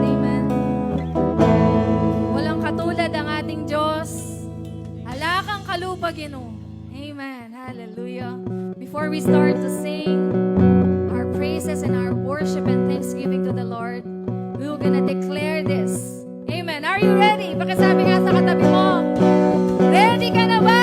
Amen. Walang katulad ang ating Diyos. Alakang kalupag Ginoo. Amen. Hallelujah. Before we start to sing our praises and our worship and thanksgiving to the Lord, we will gonna declare this. Amen. Are you ready? Pakisabi nga sa katabi mo. Ready ka na ba?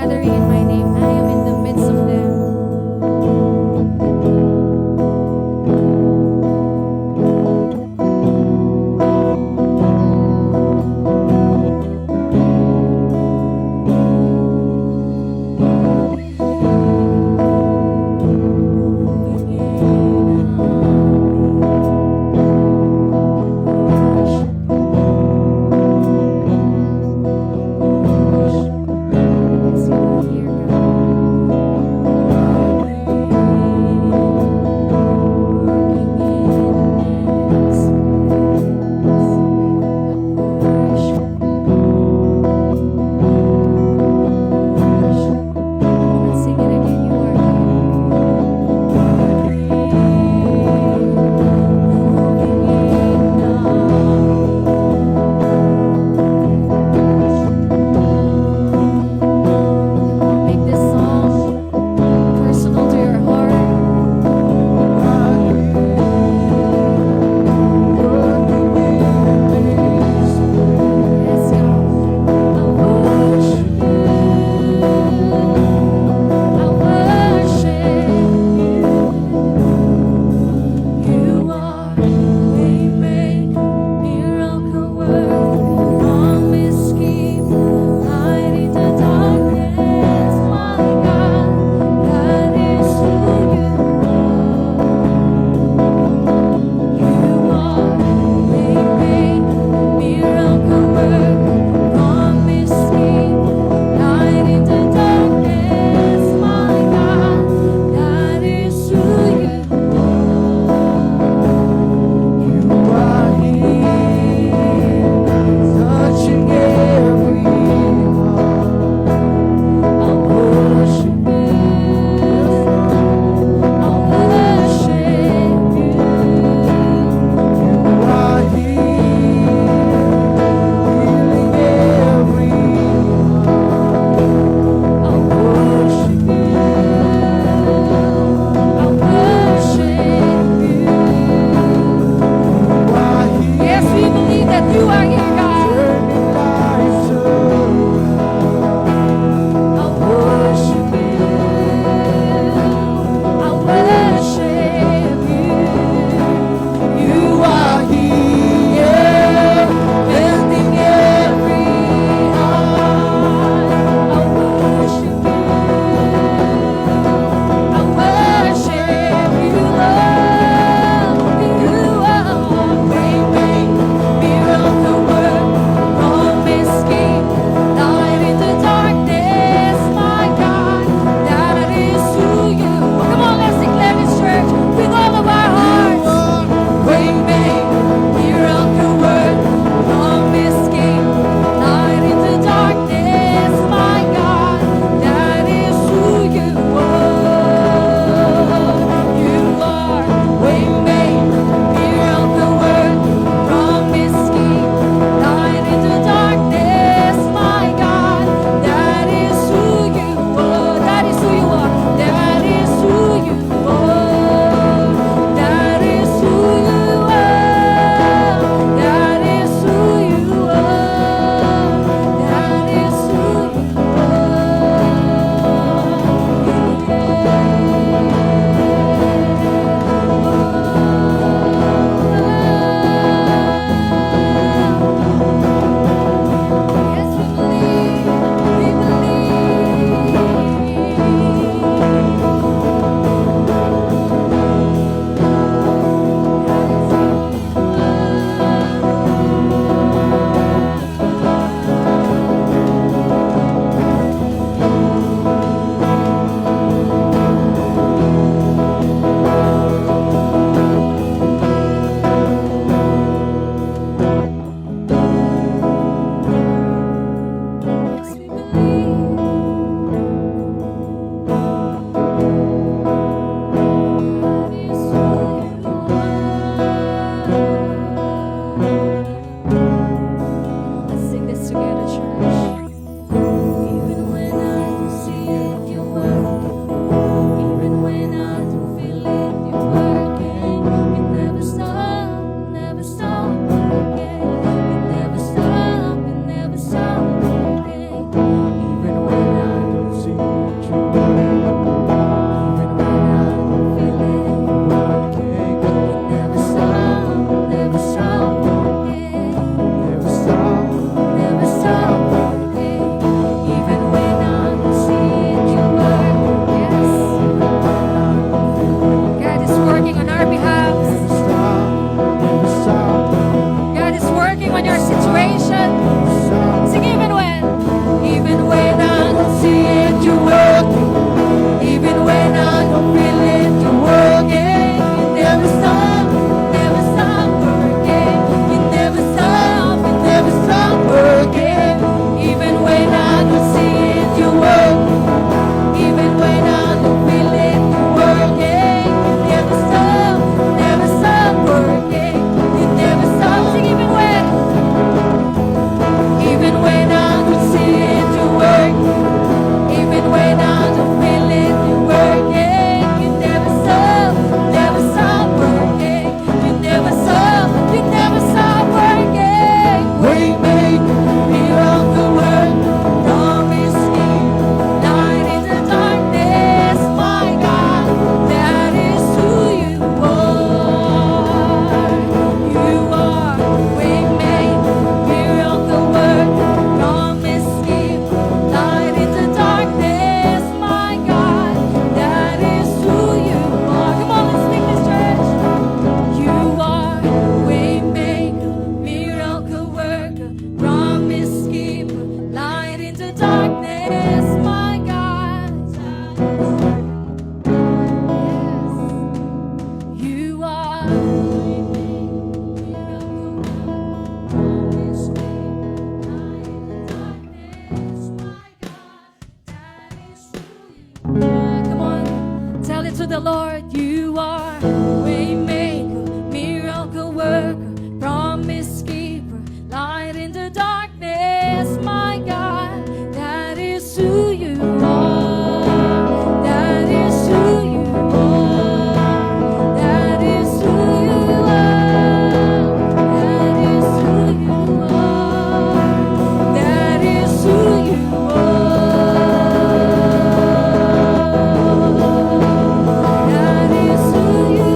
gathering in my name, I am in the midst of them. Yes, you are here. Come on, tell it to the Lord. You are waymaker, miracle worker, promise keeper, light in the darkness, my God. That is who you are. That is who you are. That is who you are. That is who you are. That is who you are. That is who you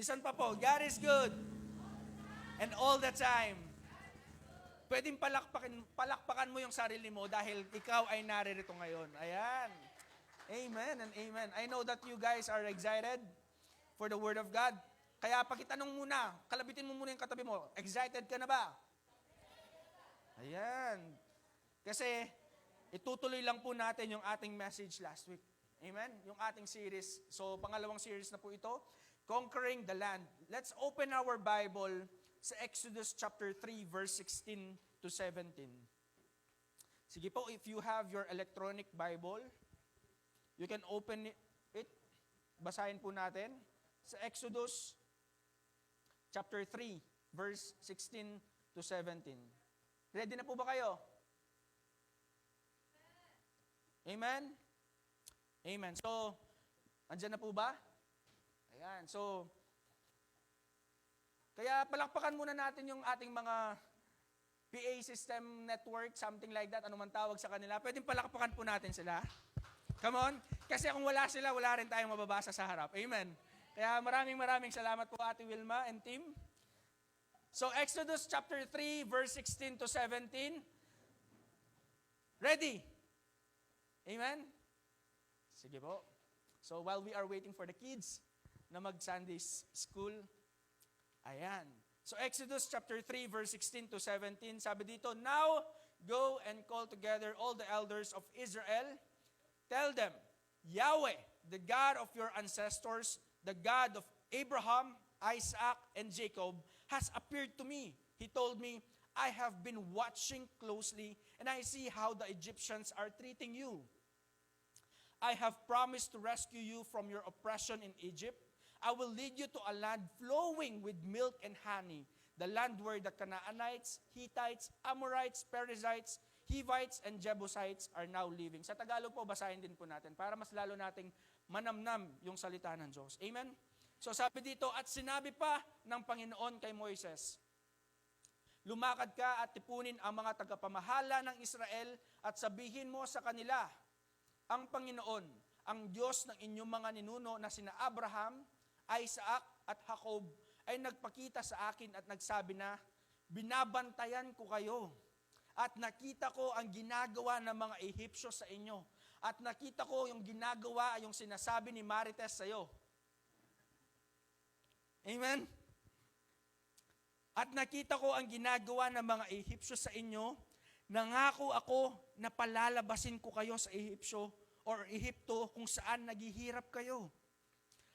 Isan pa po, God is good. And all the time. Pwedeng palakpakan mo yung sarili mo dahil ikaw ay naririto ngayon. Ayan. Amen and amen. I know that you guys are excited for the Word of God. Kaya pakitanong muna, kalabitin mo muna yung katabi mo, excited ka na ba? Ayan. Kasi itutuloy lang po natin yung ating message last week. Amen? Yung ating series. So, pangalawang series na po ito, Conquering the Land. Let's open our Bible sa Exodus chapter 3, verse 16 to 17. Sige po, if you have your electronic Bible, you can open it. Basahin po natin sa Exodus chapter 3, verse 16 to 17. Ready na po ba kayo? Amen? Amen. So, andyan na po ba? Ayan. So, kaya palakpakan muna natin yung ating mga PA system network, something like that, ano man tawag sa kanila. Pwedeng palakpakan po natin sila. Come on. Kasi kung wala sila, wala rin tayong mababasa sa harap. Amen. Kaya maraming salamat po Ate Wilma and team. So Exodus chapter 3, verse 16 to 17. Ready? Amen? Sige po. So while we are waiting for the kids na mag-Sunday school, ayan. So Exodus chapter 3, verse 16 to 17, sabi dito, Now go and call together all the elders of Israel. Tell them, Yahweh, the God of your ancestors, the God of Abraham, Isaac, and Jacob, has appeared to me. He told me, I have been watching closely, and I see how the Egyptians are treating you. I have promised to rescue you from your oppression in Egypt. I will lead you to a land flowing with milk and honey, the land where the Canaanites, Hittites, Amorites, Perizzites, Hivites, and Jebusites are now living. Sa Tagalog po, basahin din po natin para mas lalo nating manamnam yung salita ng Diyos. Amen? So sabi dito, at sinabi pa ng Panginoon kay Moises, lumakad ka at tipunin ang mga tagapamahala ng Israel at sabihin mo sa kanila, ang Panginoon, ang Diyos ng inyong mga ninuno na sina Abraham, Isaac at Jacob ay nagpakita sa akin at nagsabi na, binabantayan ko kayo at nakita ko ang ginagawa ng mga Ehipsyo sa inyo at nakita ko yung ginagawa, yung sinasabi ni Marites sa iyo. Amen? At nakita ko ang ginagawa ng mga Ehipsyo sa inyo, nangako ako na palalabasin ko kayo sa Ehipsyo or Ehipto kung saan naghihirap kayo.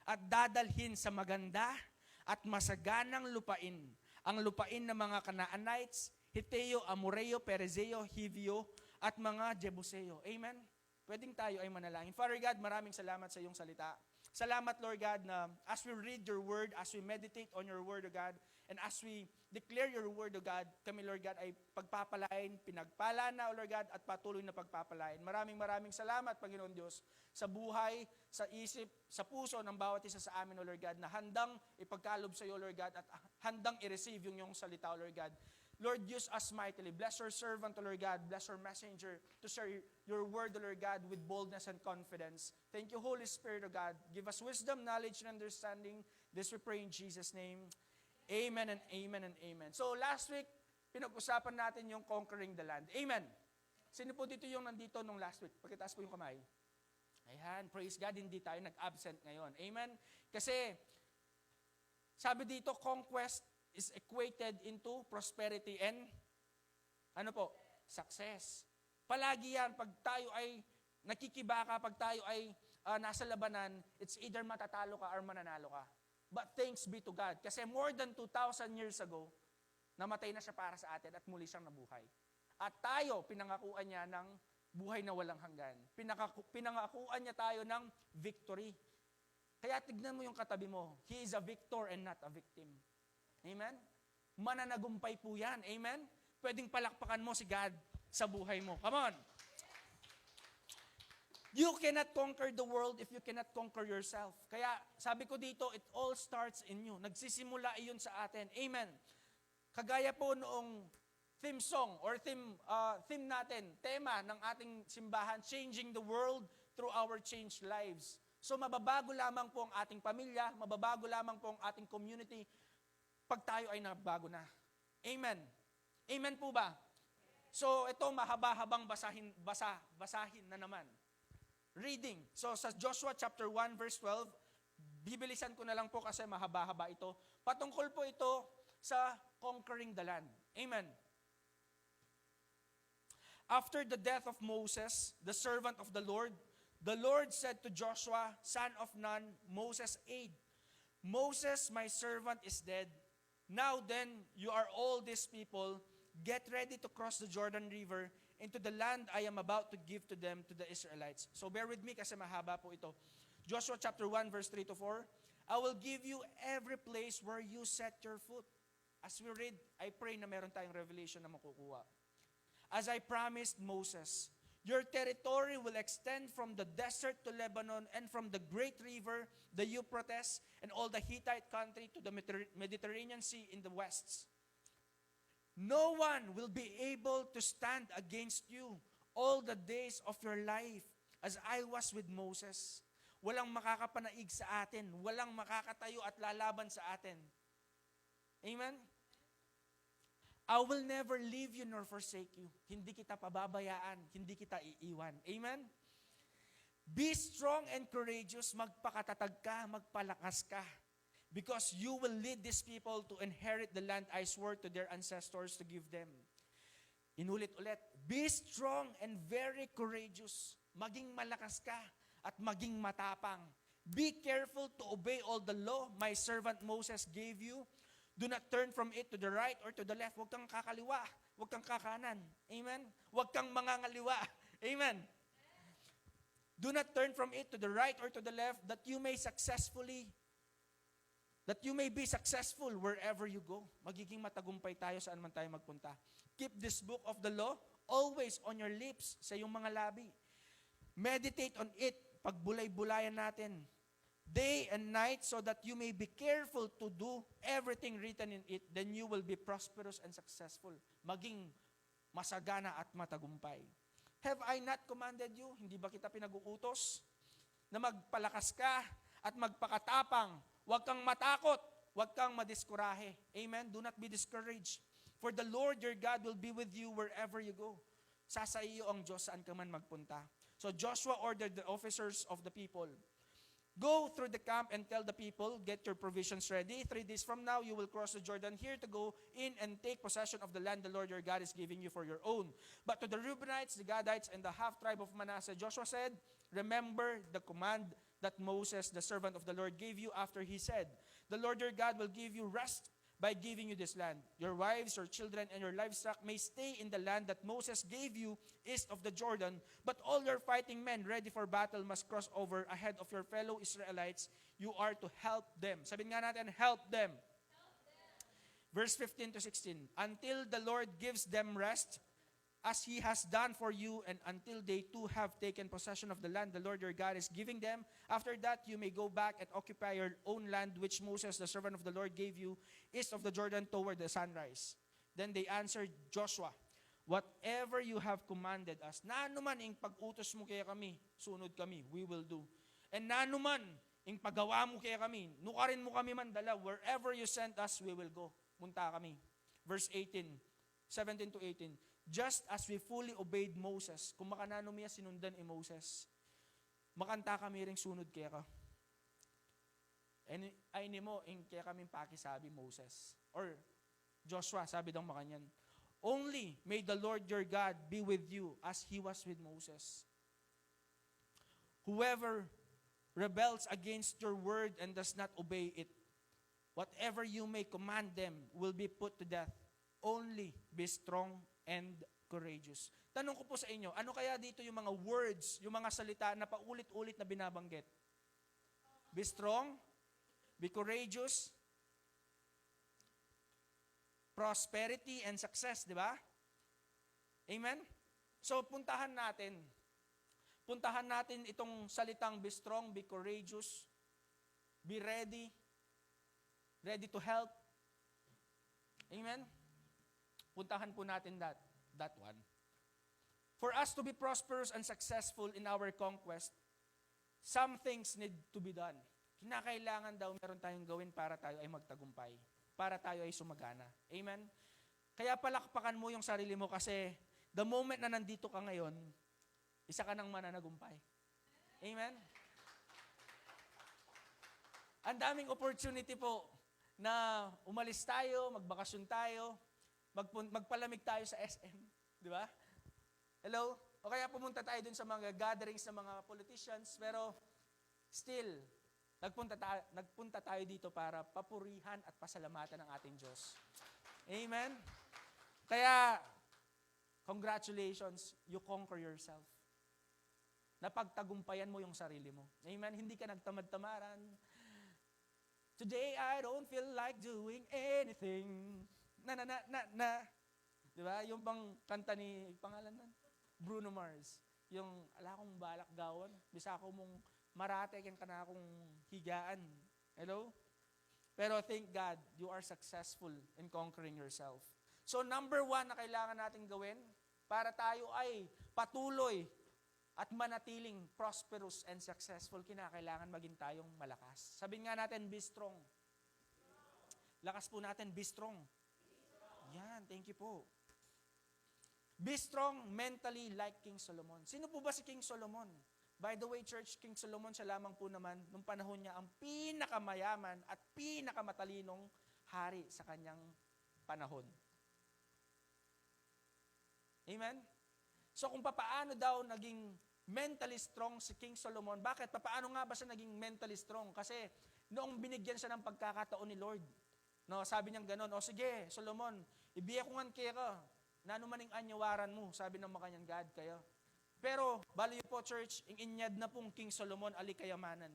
At dadalhin sa maganda at masaganang lupain, ang lupain ng mga Canaanites, Hiteo, Amoreo, Perezeo, Hivio, at mga Jebuseo. Amen? Pwedeng tayo ay manalangin. Father God, maraming salamat sa iyong salita. Salamat, Lord God, na as we read your word, as we meditate on your word, O God, and as we declare your word, O God, kami, Lord God, ay pagpapalain, pinagpala na, O Lord God, at patuloy na pagpapalain. Maraming salamat, Panginoon Diyos, sa buhay, sa isip, sa puso ng bawat isa sa amin, O Lord God, na handang ipagkalob sa iyo, Lord God, at handang i-receive yung iyong salita, O Lord God. Lord, use us mightily. Bless your servant, O Lord God. Bless your messenger to share your word, O Lord God, with boldness and confidence. Thank you, Holy Spirit, O God. Give us wisdom, knowledge, and understanding. This we pray in Jesus' name. Amen and amen and amen. So last week, pinag-usapan natin yung conquering the land. Amen. Sino po dito yung nandito nung last week? Pakitaas po yung kamay. Ayan, praise God, hindi tayo nag-absent ngayon. Amen. Kasi, sabi dito, conquest is equated into prosperity and ano po? Success. Palagi yan, pag tayo ay nakikibaka, pag tayo ay nasa labanan, it's either matatalo ka or mananalo ka. But thanks be to God. Kasi more than 2,000 years ago, namatay na siya para sa atin at muli siyang nabuhay. At tayo, pinangakuan niya ng buhay na walang hanggan. Pinangakuan niya tayo ng victory. Kaya tignan mo yung katabi mo. He is a victor and not a victim. Amen? Mananagumpay po yan. Amen? Pwedeng palakpakan mo si God sa buhay mo. Come on! You cannot conquer the world if you cannot conquer yourself. Kaya sabi ko dito, it all starts in you. Nagsisimula iyon sa atin. Amen? Kagaya po noong theme song or theme natin, tema ng ating simbahan, changing the world through our changed lives. So mababago lamang po ang ating pamilya, mababago lamang po ang ating community pag tayo ay nabago na. Amen. Amen po ba? So ito mahaba-habang basahin na naman. Reading. So sa Joshua chapter 1 verse 12, bibilisan ko na lang po kasi mahaba-haba ito. Patungkol po ito sa conquering the land. Amen. After the death of Moses, the servant of the Lord said to Joshua, son of Nun, Moses' aide, Moses, my servant, is dead. Now then, you are all these people, get ready to cross the Jordan River into the land I am about to give to them, to the Israelites. So bear with me kasi mahaba po ito. Joshua chapter 1 verse 3 to 4, I will give you every place where you set your foot. As we read, I pray na meron tayong revelation na makukuha. As I promised Moses, your territory will extend from the desert to Lebanon and from the great river, the Euphrates, and all the Hittite country to the Mediterranean Sea in the west. No one will be able to stand against you all the days of your life, as I was with Moses. Walang makakapanaig sa atin, walang makakatayo at lalaban sa atin. Amen? I will never leave you nor forsake you. Hindi kita pababayaan, hindi kita iiwan. Amen? Be strong and courageous, magpakatatag ka, magpalakas ka. Because you will lead these people to inherit the land I swore to their ancestors to give them. Inulit-ulit, be strong and very courageous. Maging malakas ka at maging matapang. Be careful to obey all the law my servant Moses gave you. Do not turn from it to the right or to the left. Huwag kang kakaliwa. Huwag kang kakanan. Amen? Huwag kang mangangaliwa. Amen? Do not turn from it to the right or to the left, that you may be successful wherever you go. Magiging matagumpay tayo saan man tayo magpunta. Keep this book of the law always on your lips, sa iyong mga labi. Meditate on it, pagbulay-bulayan natin, day and night, so that you may be careful to do everything written in it, then you will be prosperous and successful. Maging masagana at matagumpay. Have I not commanded you? Hindi ba kita pinag-uutos? Na magpalakas ka at magpakatapang. Huwag kang matakot. Huwag kang madiskurahe. Amen? Do not be discouraged. For the Lord your God will be with you wherever you go. Sasa iyo ang Diyos saan ka man magpunta. So Joshua ordered the officers of the people, go through the camp and tell the people, get your provisions ready. 3 days from now, you will cross the Jordan here to go in and take possession of the land the Lord your God is giving you for your own. But to the Reubenites, the Gadites, and the half-tribe of Manasseh, Joshua said, remember the command that Moses, the servant of the Lord, gave you after he said, the Lord your God will give you rest by giving you this land. Your wives, your children, and your livestock may stay in the land that Moses gave you east of the Jordan, but all your fighting men ready for battle must cross over ahead of your fellow Israelites. You are to help them. Sabihin nga natin, help them. Verse 15 to 16, until the Lord gives them rest, as he has done for you, and until they too have taken possession of the land the Lord your God is giving them. After that, you may go back and occupy your own land, which Moses, the servant of the Lord, gave you, east of the Jordan toward the sunrise. Then they answered Joshua, whatever you have commanded us, na anuman ing pag-utos mo kaya kami, sunod kami, we will do. And na anuman ing paggawa mo kaya kami, nukarin mo kami man dala, wherever you send us, we will go. Punta kami. Verse 18, 17 to 18. Just as we fully obeyed Moses, kung makanano miya sinundan ni Moses, makanta kami ring sunod kaya ka. Ay ni mo, ing kaya kaming pakisabi Moses. Or Joshua, sabi daw makanyan, only may the Lord your God be with you as he was with Moses. Whoever rebels against your word and does not obey it, whatever you may command them will be put to death. Only be strong and courageous. Tanong ko po sa inyo, ano kaya dito yung mga words, yung mga salita na paulit-ulit na binabanggit? Be strong, be courageous, prosperity and success, di ba? Amen? So, puntahan natin itong salitang be strong, be courageous, be ready to help. Amen? Puntahan po natin that one. For us to be prosperous and successful in our conquest, some things need to be done. Kinakailangan daw meron tayong gawin para tayo ay magtagumpay. Para tayo ay sumagana. Amen? Kaya palakpakan mo yung sarili mo kasi the moment na nandito ka ngayon, isa ka ng mananagumpay. Amen? Ang daming opportunity po na umalis tayo, magbakasyon tayo, magpalamig tayo sa SM. Di ba? Hello? O kaya pumunta tayo dun sa mga gatherings ng mga politicians, pero still, nagpunta tayo dito para papurihan at pasalamatan ng ating Diyos. Amen? Kaya, congratulations, you conquer yourself. Napagtagumpayan mo yung sarili mo. Amen? Hindi ka nagtamad-tamaran. Today, I don't feel like doing anything. Na. Di ba? Yung bang kanta ni, pangalan nun? Bruno Mars. Yung, ala akong balak gawan. Bisa ako mong marate, kaya ka na akong higaan. Hello? Pero thank God, you are successful in conquering yourself. So number 1 na kailangan natin gawin para tayo ay patuloy at manatiling prosperous and successful, kinakailangan maging tayong malakas. Sabihin nga natin, be strong. Lakas po natin, be strong. Yan, thank you po. Be strong mentally like King Solomon. Sino po ba si King Solomon? By the way, church, King Solomon, siya lamang po naman, nung panahon niya, ang pinakamayaman at pinakamatalinong hari sa kanyang panahon. Amen? So kung papaano daw naging mentally strong si King Solomon, bakit? Papaano nga ba siya naging mentally strong? Kasi noong binigyan siya ng pagkakataon ni Lord, no, sabi niya gano'n, o sige, Solomon, ibiya ko ngan kaya ka, nano maning anyawaran mo, sabi ng makanyang God kayo. Pero, bali po church, inyad na pong King Solomon ali kayamanan.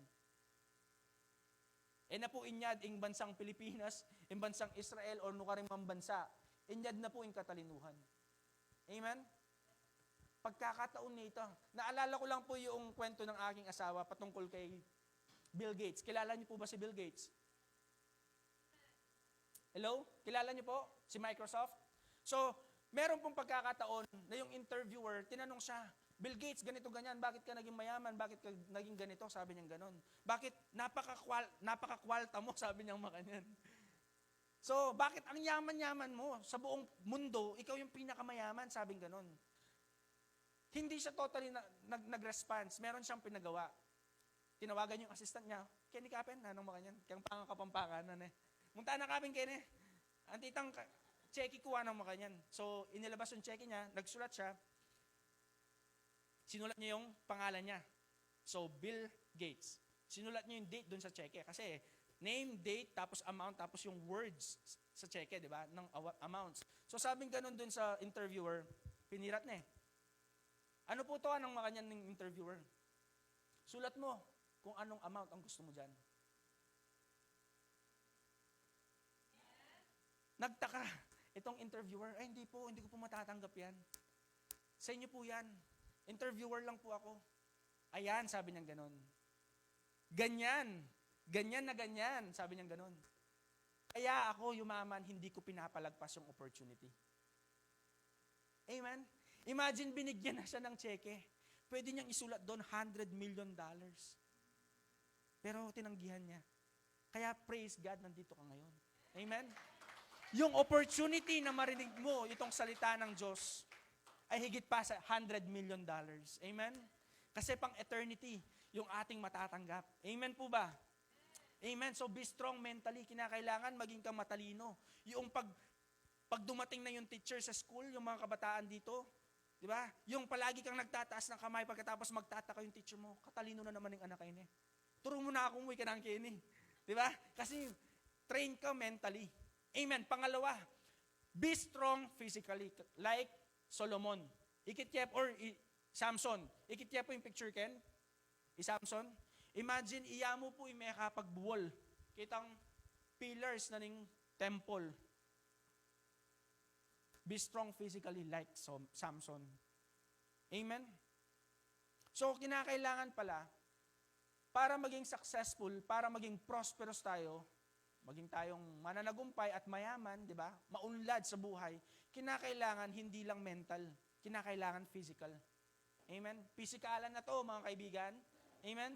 Na po inyad ing bansang Pilipinas, ing bansang Israel, or nukaring bansa, inyad na po ing katalinuhan. Amen? Pagkakataon nito. Naalala ko lang po yung kwento ng aking asawa patungkol kay Bill Gates. Kilala niyo po ba si Bill Gates? Hello? Kilala niyo po si Microsoft? So, meron pong pagkakataon na yung interviewer, tinanong siya, Bill Gates, ganito ganyan, bakit ka naging mayaman? Bakit ka naging ganito? Sabi niya ganon. Bakit napakakwalta mo? Sabi niya makanyan. So, bakit ang yaman-yaman mo? Sa buong mundo, ikaw yung pinakamayaman, sabing ganon. Hindi siya totally nag-response. Meron siyang pinagawa. Tinawagan yung assistant niya, Kenny Kapen, anong makanyan? Kayang pangakapampangan, muntaan na kapin, Kenny. Antitang, checky kuha ng makanyan. So, inilabas yung checky niya, nagsulat siya, sinulat niya yung pangalan niya. So, Bill Gates. Sinulat niya yung date dun sa cheque. Kasi, name, date, tapos amount, tapos yung words sa cheque, di ba? Ng amounts. So, sabing ganun dun sa interviewer, pinirat na eh. Ano po to? Anong makanyan ng interviewer? Sulat mo kung anong amount ang gusto mo dyan. Nagtaka itong interviewer, ay hindi ko po matatanggap yan. Sa inyo po yan. Interviewer lang po ako. Ayan, sabi niya ganon. Ganyan na ganyan, sabi niya ganon. Kaya ako, yumaman, hindi ko pinapalagpas yung opportunity. Amen? Imagine, binigyan na siya ng cheque. Pwede niyang isulat doon $100 million. Pero tinanggihan niya. Kaya praise God, nandito ka ngayon. Amen? Yung opportunity na marinig mo itong salita ng Diyos ay higit pa sa $100 million. Amen? Kasi pang eternity, yung ating matatanggap. Amen po ba? Amen. So be strong mentally. Kinakailangan maging kang matalino. Yung pag dumating na yung teacher sa school, yung mga kabataan dito, di ba? Yung palagi kang nagtataas ng kamay pagkatapos magtataka yung teacher mo, katalino na naman yung anak kayo ni. Turo mo na akong umuwi ka ng kini. Di ba? Kasi train ka mentally. Amen. Pangalawa, be strong physically. Like Solomon. Ikityep or Samson. Ikityep po yung picture, Ken? Samson. Imagine, iya mo po yung may kapagbuwol. Kitang pillars na ning temple. Be strong physically like Samson. Amen? So, kinakailangan pala, para maging successful, para maging prosperous tayo, maging tayong mananagumpay at mayaman, di ba? Maunlad sa buhay, kinakailangan hindi lang mental, kinakailangan physical. Amen? Physikalan na to, mga kaibigan. Amen?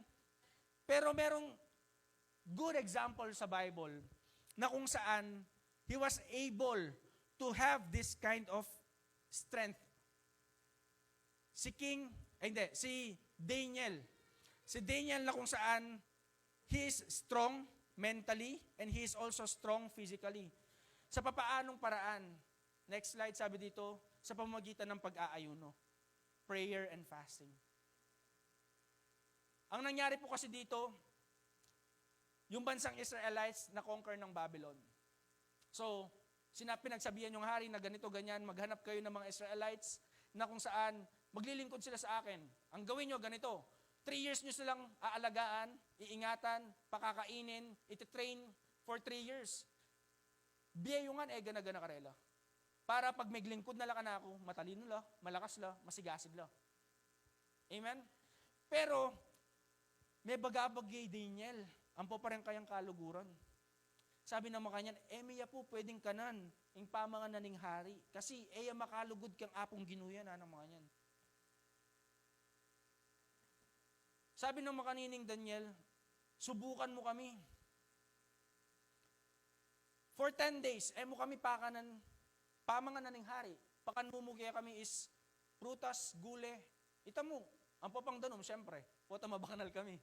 Pero merong good example sa Bible na kung saan he was able to have this kind of strength. Si Daniel. Si Daniel na kung saan he is strong mentally and he is also strong physically. Sa papaanong paraan? Next slide, sabi dito, sa pamamagitan ng pag-aayuno. Prayer and fasting. Ang nangyari po kasi dito, yung bansang Israelites na conquer ng Babylon. So, pinagsabihan yung hari na ganito, ganyan, maghanap kayo ng mga Israelites na kung saan maglilingkod sila sa akin. Ang gawin nyo, ganito, 3 years nyo silang aalagaan, iingatan, pakakainin, ititrain for 3 years. Biyayungan, gana-gana karela. Para pag may lingkod na lang ako, matalino la, malakas la, masigasig la. Amen? Pero, may bagabagay Daniel. Ang po pa rin kayang kaluguran. Sabi ng mga kanyan, miya po pwedeng kanan, ing pamangan na ning hari. Kasi makalugod kang apong ginuya na ng mga yan. Sabi ng mga kanining Daniel, subukan mo kami. For 10 days, mo kami pamangan na ning hari. Pakanmumugya kami is prutas, gule. Ita mo, ang papang danom, syempre, puta mabakanal kami.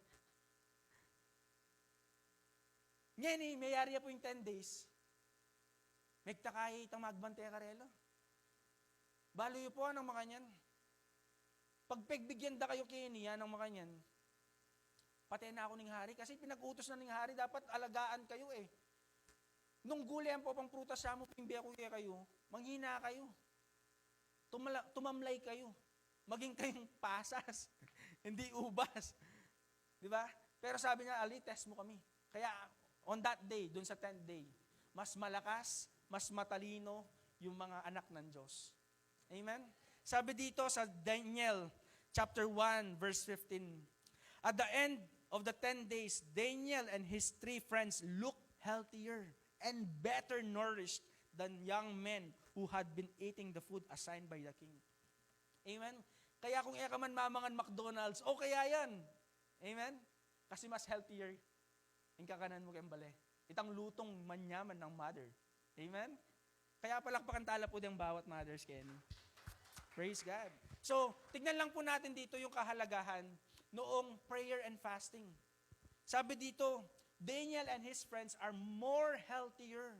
Ngayon may area po yung 10 days. Megtakay itang magbante karelo. Baloy po ng mga nyan. Pag pagbigyan da kayo kiniya ng mga nyan, patay na ako ning hari. Kasi pinag-utos na ning hari, dapat alagaan kayo eh. Nung gulay po pang prutas sa mo, pimbiya ko kayo, manghina kayo. Tumamlay kayo. Maging kayong pasas. Hindi ubas. Di ba? Pero sabi niya, Ali, test mo kami. Kaya, on that day, dun sa 10th day, mas malakas, mas matalino yung mga anak ng Diyos. Amen? Sabi dito sa Daniel chapter 1, verse 15, at the end of the 10 days, Daniel and his 3 friends looked healthier and better nourished than young men who had been eating the food assigned by the king. Amen? Kaya kung ka man mamangan McDonald's, kaya yan. Amen? Kasi mas healthier yung kakanan mo kayong bale. Itang lutong manyaman ng mother. Amen? Kaya palakpakan tala po ng bawat mothers, Kenny. Praise God. So, tignan lang po natin dito yung kahalagahan noong prayer and fasting. Sabi dito, Daniel and his friends are more healthier.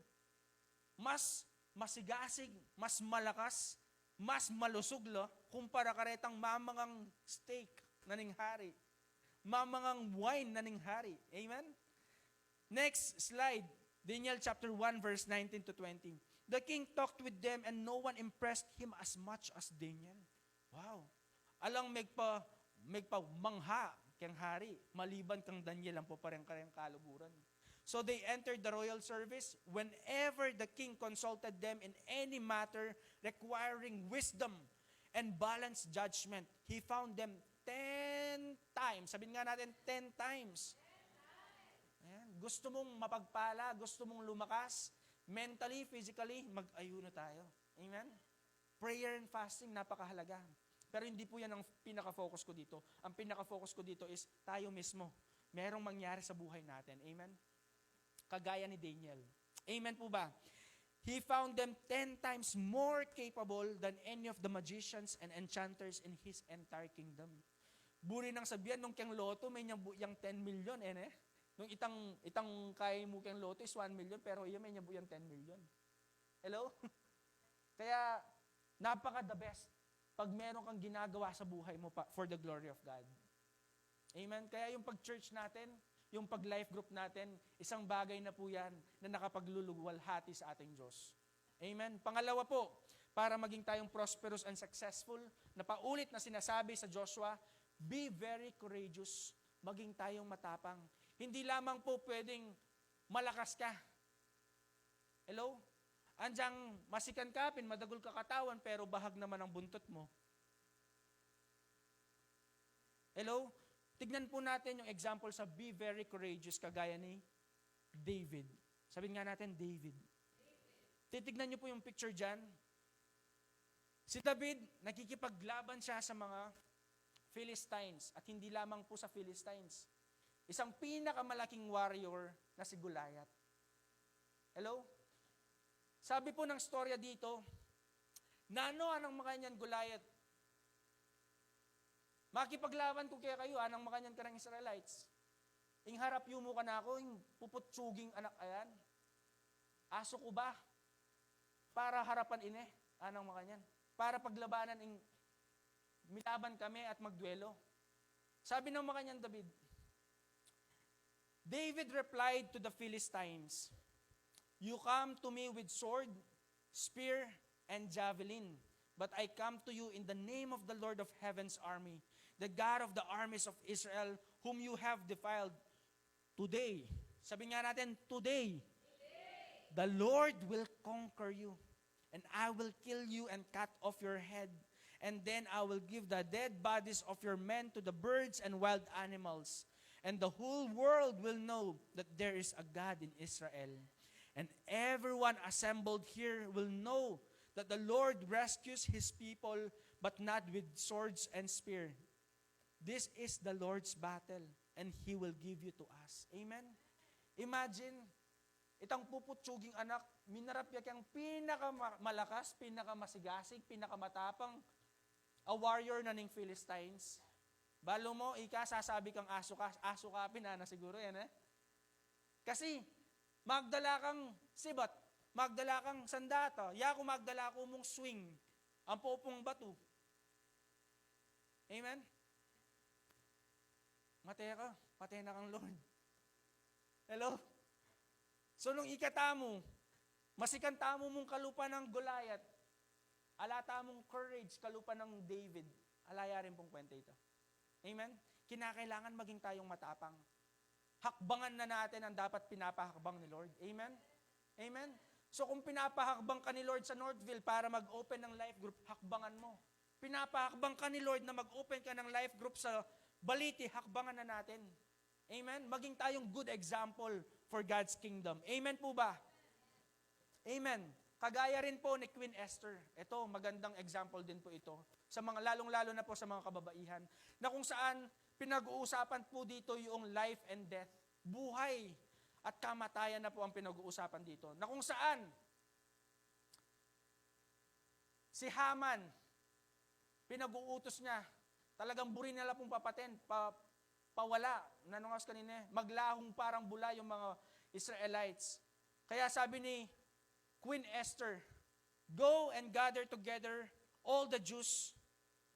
Mas masigasig, mas malakas, mas malusog kumpara karetang mamangang steak na ning hari. Mamangang wine na ning hari. Amen? Next slide, Daniel chapter 1 verse 19 to 20. The king talked with them and no one impressed him as much as Daniel. Wow. Alang megpa mangha kang hari, maliban kang Daniel ang po parang kayang kaluguran. So they entered the royal service. Whenever the king consulted them in any matter requiring wisdom and balanced judgment, he found them 10 times. Sabihin nga natin, 10 times. Ayan. Gusto mong mapagpala, gusto mong lumakas, mentally, physically, mag-ayuno tayo. Amen? Prayer and fasting, napakahalaga. Pero hindi po yan ang pinaka-focus ko dito. Ang pinaka-focus ko dito is tayo mismo. Merong mangyari sa buhay natin. Amen? Kagaya ni Daniel. Amen po ba? He found them 10 times more capable than any of the magicians and enchanters in his entire kingdom. Buri nang sabihan, nung kiyang loto, may niyang 10 million, Nung itang kay mo kiyang loto is 1 million, pero iya may niyang 10 million. Hello? Kaya, napaka the best pag meron kang ginagawa sa buhay mo for the glory of God. Amen? Kaya yung pag-church natin, yung pag-life group natin, isang bagay na po yan na nakapagluluwalhati sa ating Diyos. Amen? Pangalawa po, para maging tayong prosperous and successful, na paulit na sinasabi sa Joshua, be very courageous, maging tayong matapang. Hindi lamang po pwedeng malakas ka. Hello? Andyang masikan kapin, madagol ka katawan, pero bahag naman ang buntot mo. Hello? Tignan po natin yung example sa be very courageous, kagaya ni David. Sabihin nga natin, David. Titignan niyo po yung picture dyan. Si David, nakikipaglaban siya sa mga Philistines, at hindi lamang po sa Philistines. Isang pinakamalaking warrior na si Goliath. Hello? Sabi po ng storya dito, nano anang makanyan Goliath? Makipaglaban ko kaya kayo, anang makanyan ka ng Israelites? Ing harap yumo ka na ako, ing puputsuging anak ayan. Aso ko ba? Para harapan ine, anang makanyan. Para paglabanan ing milaban kami at magduelo. Sabi ng makanyan David replied to the Philistines, "You come to me with sword, spear, and javelin, but I come to you in the name of the Lord of heaven's army, the God of the armies of Israel, whom you have defiled. Today," sabi nga natin, today, "the Lord will conquer you, and I will kill you and cut off your head, and then I will give the dead bodies of your men to the birds and wild animals. And the whole world will know that there is a God in Israel. And everyone assembled here will know that the Lord rescues His people, but not with swords and spear. This is the Lord's battle, and He will give you to us." Amen? Imagine, itang puputsuging anak, minarap niya kang pinakamalakas, pinakamasigasig, pinakamatapang, a warrior na ning Philistines. Balo mo, sasabi kang aso ka, pinana siguro yan eh. Kasi, magdala kang sibat, magdala kang sandata, kung magdala ko mong swing, ang popong bato. Amen? Matay na kang Lord. Hello? So, nung ikatamo, masikantamo mong kalupa ng Goliath, alata mong courage, kalupa ng David, alaya rin pong kwenta ito. Amen? Kinakailangan maging tayong matapang. Hakbangan na natin ang dapat pinapahakbang ni Lord. Amen? Amen? So kung pinapahakbang ka ni Lord sa Northville para mag-open ng life group, hakbangan mo. Pinapahakbang ka ni Lord na mag-open ka ng life group sa Baliti, hakbangan na natin. Amen? Maging tayong good example for God's kingdom. Amen po ba? Amen. Kagaya rin po ni Queen Esther. Ito, magandang example din po ito. Sa mga lalong-lalo na po sa mga kababaihan, na kung saan pinag-uusapan po dito yung life and death, buhay at kamatayan na po ang pinag-uusapan dito. Na kung saan si Haman, pinag-uutos niya, talagang buri nila pong papaten, pawala, nanungas kanina, maglahong parang bula yung mga Israelites. Kaya sabi ni Queen Esther, "Go and gather together all the Jews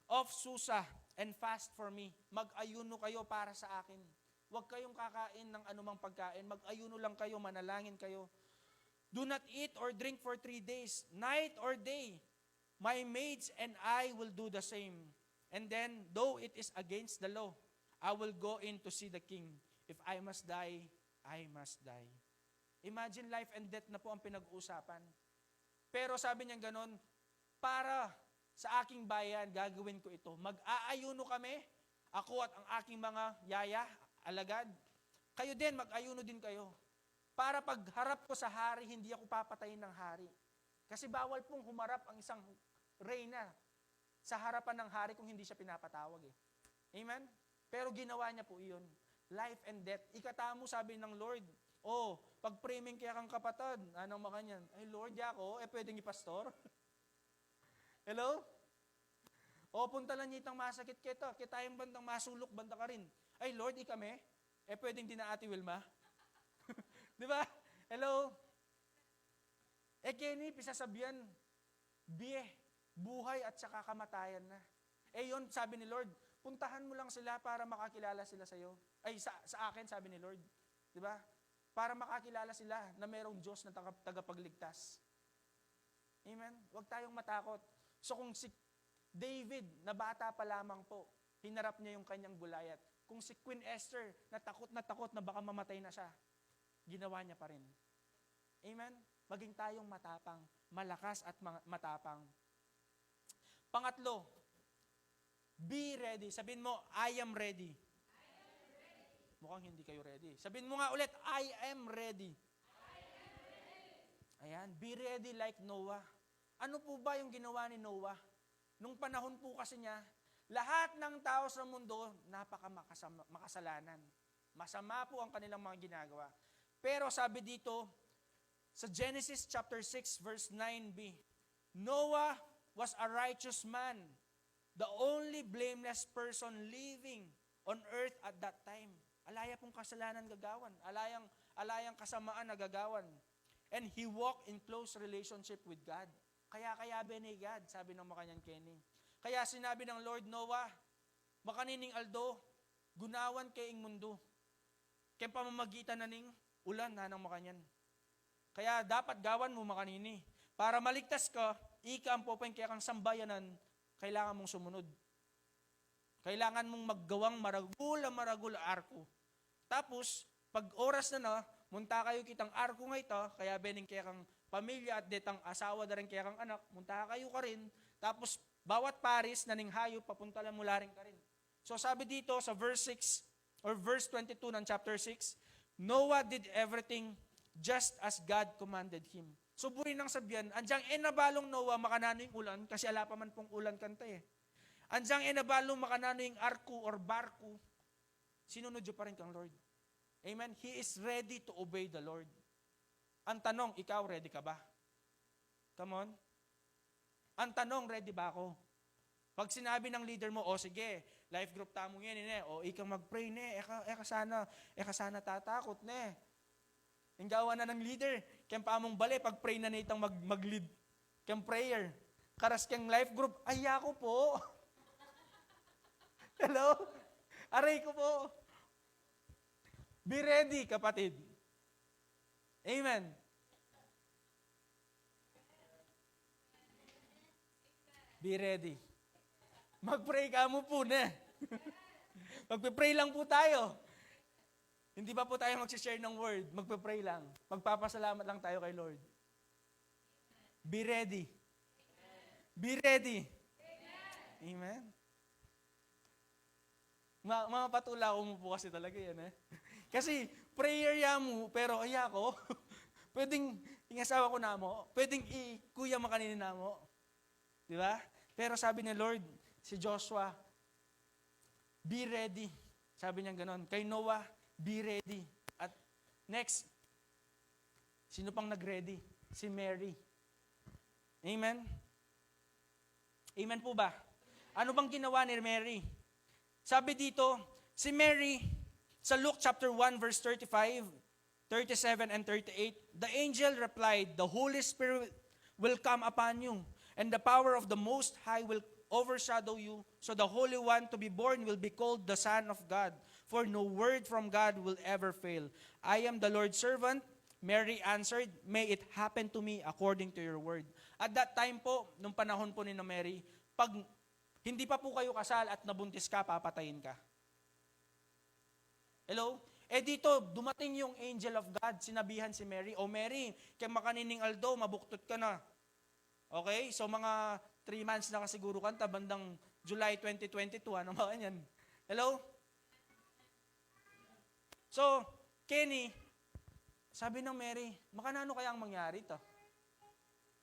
of Susa and fast for me." Mag-ayuno kayo para sa akin. Huwag kayong kakain ng anumang pagkain. Mag-ayuno lang kayo, manalangin kayo. "Do not eat or drink for 3 days, night or day. My maids and I will do the same. And then, though it is against the law, I will go in to see the king. If I must die, I must die." Imagine life and death na po ang pinag-uusapan. Pero sabi niya ganon, para sa aking bayan, gagawin ko ito. Mag-aayuno kami, ako at ang aking mga yaya, alagad. Kayo din, mag-ayuno din kayo. Para pagharap ko sa hari, hindi ako papatayin ng hari. Kasi bawal pong humarap ang isang reyna sa harapan ng hari kung hindi siya pinapatawag eh. Amen? Pero ginawa niya po iyon. Life and death. Ikatamo, sabi ng Lord, pag-framing kaya kang kapatid, anong makanyan? Ay Lord, ako, pwedeng ipastor? Hello? Punta lang niya itang masakit kita. Kita yung bandang masulok, banda ka rin. Ay Lord, ikame? Pwedeng din na Ate Wilma? Di ba? Hello? Kenny, pisasabihan, buhay at saka kamatayan na. Yun, sabi ni Lord, puntahan mo lang sila para makakilala sila sa'yo. Ay, sa akin, sabi ni Lord. Di ba? Para makakilala sila na mayroong Diyos na tagapagligtas. Amen? Huwag tayong matakot. So kung si David, na bata pa lamang po, hinarap niya yung kanyang Goliath. Kung si Queen Esther, na takot na baka mamatay na siya, ginawa niya pa rin. Amen? Maging tayong matapang, malakas at matapang. Pangatlo, be ready. Sabihin mo, I am ready. Mukhang hindi kayo ready. Sabihin mo nga ulit, I am ready. Ayan, be ready like Noah. Ano po ba yung ginawa ni Noah? Nung panahon po kasi niya, lahat ng tao sa mundo, makasalanan. Masama po ang kanilang mga ginagawa. Pero sabi dito, sa Genesis chapter 6 verse 9b, Noah was a righteous man, the only blameless person living on earth at that time. Alaya pong kasalanan gagawan, alayang kasamaan nagagawan. And he walked in close relationship with God. Kaya ni God, sabi ng makanyang Kenny. Kaya sinabi ng Lord, Noah, makanining aldo, gunawan kay ing mundo. Kaya pamamagitan na ning ulan na ng makanyan. Kaya dapat gawan mo makanini. Para maligtas ka, ika ang popeng kaya kang sambayanan, kailangan mong sumunod. Kailangan mong maggawang maragul arko. Tapos, pag oras na munta kayo kitang arko nga ito, kaya bening kaya kang pamilya at detang asawa na rin kaya kang anak, munta kayo ka rin. Tapos, bawat paris na ning hayop, papunta lang mula rin ka rin. So sabi dito sa verse 6, or verse 22 ng chapter 6, Noah did everything just as God commanded him. So burin ng sabihan, andyang enabalong Noah makanano yung ulan, kasi ala pa man pong ulan kanta eh. Andyang enabalong makanano yung arko or barko, sinunod yun pa rin kang Lord. Amen? He is ready to obey the Lord. Ang tanong, ikaw ready ka ba? Come on. Ang tanong, ready ba ako? Pag sinabi ng leader mo, sige, life group tamo yan, o ikang mag-pray, eka sana tatakot, Ang gawa na ng leader, kaya paamong bali, pag pray na itang mag-lead, kaya prayer. Karas kang life group, ay ako po. Hello? Aray ko po. Be ready, kapatid. Amen. Be ready. Mag-pray ka mo po Magpe-pray lang po tayo. Hindi ba po tayo mag-share ng word? Magpe-pray lang. Magpapasalamat lang tayo kay Lord. Be ready. Be ready. Amen. Mga patula ko mo po kasi talaga yan Kasi prayer ya mo, pero ko. Pwedeng ingasawa ko na mo. Pwedeng kuya makaninin na mo. Di ba? Pero sabi ni Lord, si Joshua, be ready. Sabi niya ganon. Kay Noah, be ready. At next, sino pang nag-ready? Si Mary. Amen? Amen po ba? Ano bang ginawa ni Mary? Sabi dito, si Mary, sa Luke chapter 1 verse 35, 37 and 38, the angel replied, the Holy Spirit will come upon you, and the power of the Most High will overshadow you, so the Holy One to be born will be called the Son of God. For no word from God will ever fail. I am the Lord's servant. Mary answered, may it happen to me according to your word. At that time po, nung panahon po ni Mary, pag hindi pa po kayo kasal at nabuntis ka, papatayin ka. Hello? Dito, dumating yung angel of God, sinabihan si Mary, Mary, kaya makanining aldo, mabuktot ka na. Okay? So mga 3 months na kasiguro kanta, bandang July 2022, ano ba yan? Hello? So, Kenny, sabi ng Mary, makanano kaya ang mangyari ito?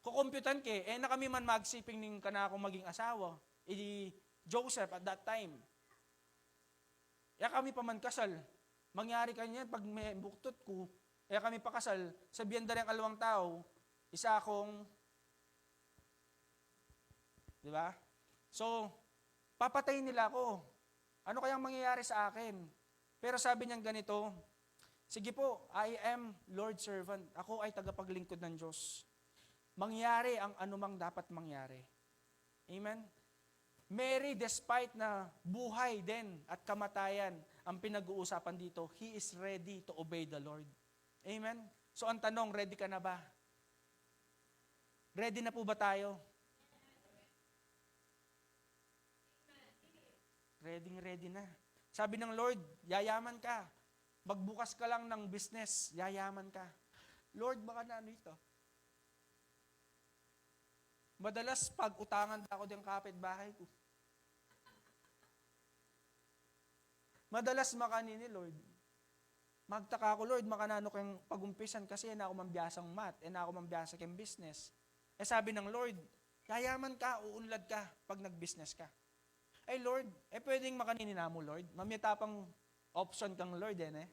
Kukumputan na kami man magsiping ning kana akong maging asawa, Joseph at that time. Kami pa man kasal. Mangyari kanyan, pag may buktot ko, kami pa kasal, sabihan da rin ang alawang tao, isa akong di ba? So, papatayin nila ako. Ano kayang mangyayari sa akin? Pero sabi niya ganito, sige po, I am Lord's servant. Ako ay tagapaglingkod ng Diyos. Mangyari ang anumang dapat mangyari. Amen? Mary, despite na buhay din at kamatayan ang pinag-uusapan dito, he is ready to obey the Lord. Amen? So ang tanong, ready ka na ba? Ready na po ba tayo? Ready na. Sabi ng Lord, yayaman ka. Magbukas ka lang ng business, yayaman ka. Lord, baka na ano ito? Madalas pag utangan ako ng kapitbahay ko. Madalas makanini, Lord. Magtaka ako, Lord, makanano kang pagumpisan kasi na ako mambiyasang math, na ako mambiyasa kang business. Sabi ng Lord, yayaman ka, uunlad ka pag nag-business ka. Ay Lord, pwedeng makanini na mo, Lord. Mamiyatapang option kang Lord eh.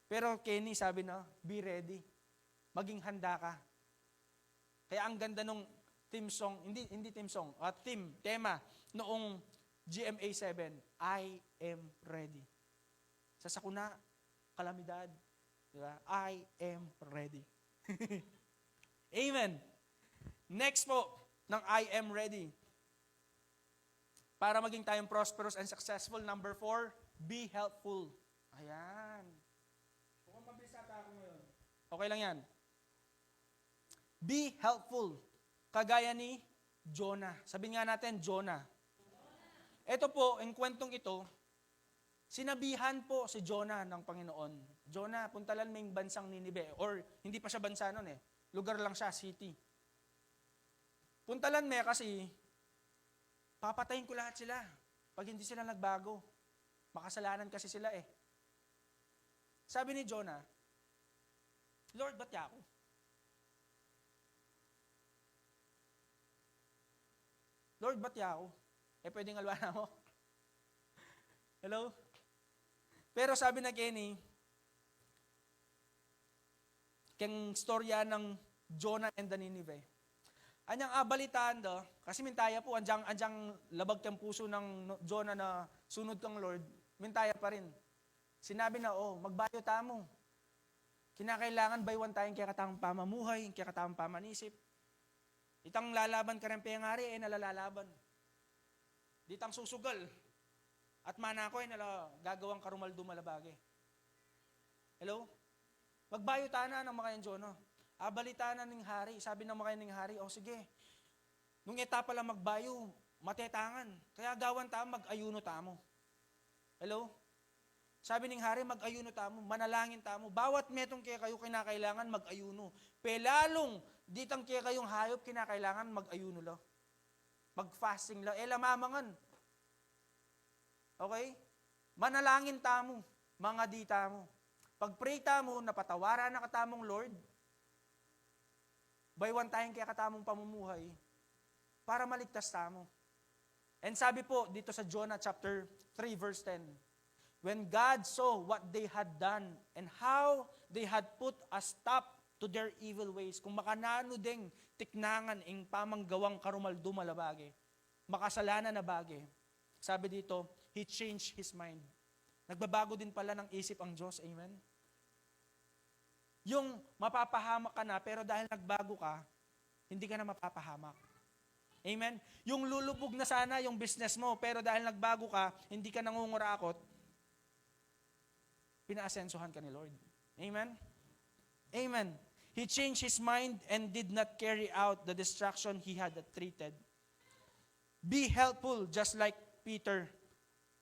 Pero Kenny sabi na, be ready. Maging handa ka. Kaya ang ganda nung theme song, hindi theme song, tema noong GMA 7, I am ready. Sa sakuna, kalamidad, di ba? I am ready. Amen. Next po, ng I am ready. Para maging tayong prosperous and successful, number 4, be helpful. Ayan. Kung mabilis ata ako ngayon. Okay lang yan. Be helpful. Kagaya ni Jonah. Sabihin nga natin, Jonah. Ito po, ang kwentong ito, sinabihan po si Jonah ng Panginoon. Jonah, puntalan mo yung bansang Ninive. Or, hindi pa siya bansa nun eh. Lugar lang siya, city. Puntalan mo kasi, papatayin ko lahat sila. Pag hindi sila nagbago. Makasalanan kasi sila eh. Sabi ni Jonah, Lord, ba't ako? Lord, ba't ako? Pwedeng alwana mo. Hello? Pero sabi na Kenny, keng storya ng Jonah and the Nineveh. Anyang abalitaan do, kasi mintaya po, anjang labag kang puso ng Jonah na sunod kang Lord, mintaya pa rin. Sinabi na, magbayo tamo. Kinakailangan baywan tayong kaya katang pamamuhay, kaya katang pamanisip. Itang lalaban ka rin pengari, nalalalaban. Ditang susugal. At mana ko, gagawang karumal-dumalabage. Hello? Magbayo tana ng makayan Jonah. Abalita na ng hari. Sabi ng makayan ng hari, sige. Nung etapa lang magbayo, matetangan. Kaya gawan tamo, mag-ayuno tamo. Hello? Sabi ng hari, mag-ayuno tamo, manalangin tamo. Bawat metong kaya kayo kinakailangan mag-ayuno. Pelalong, ditang kaya kayong hayop kinakailangan mag-ayuno lo. Mag-fasting lo. Lamamangan. Okay? Manalangin tamo, mga dita mo. Pag-pray tamo, napatawaran na katamong Lord, baywan tayong kaya katamong pamumuhay para maligtas tamo. And sabi po dito sa Jonah chapter 3 verse 10, when God saw what they had done and how they had put a stop to their evil ways, kung makanano ding tiknangan ing pamanggawang karumal-dumalabage, makasalanan na bagay, sabi dito, He changed His mind. Nagbabago din pala ng isip ang Diyos. Amen? Yung mapapahamak ka na, pero dahil nagbago ka, hindi ka na mapapahamak. Amen? Yung lulubog na sana yung business mo, pero dahil nagbago ka, hindi ka nangungurakot, pinaasensuhan ka ni Lord. Amen? Amen. He changed his mind and did not carry out the destruction he had treated. Be helpful just like Peter.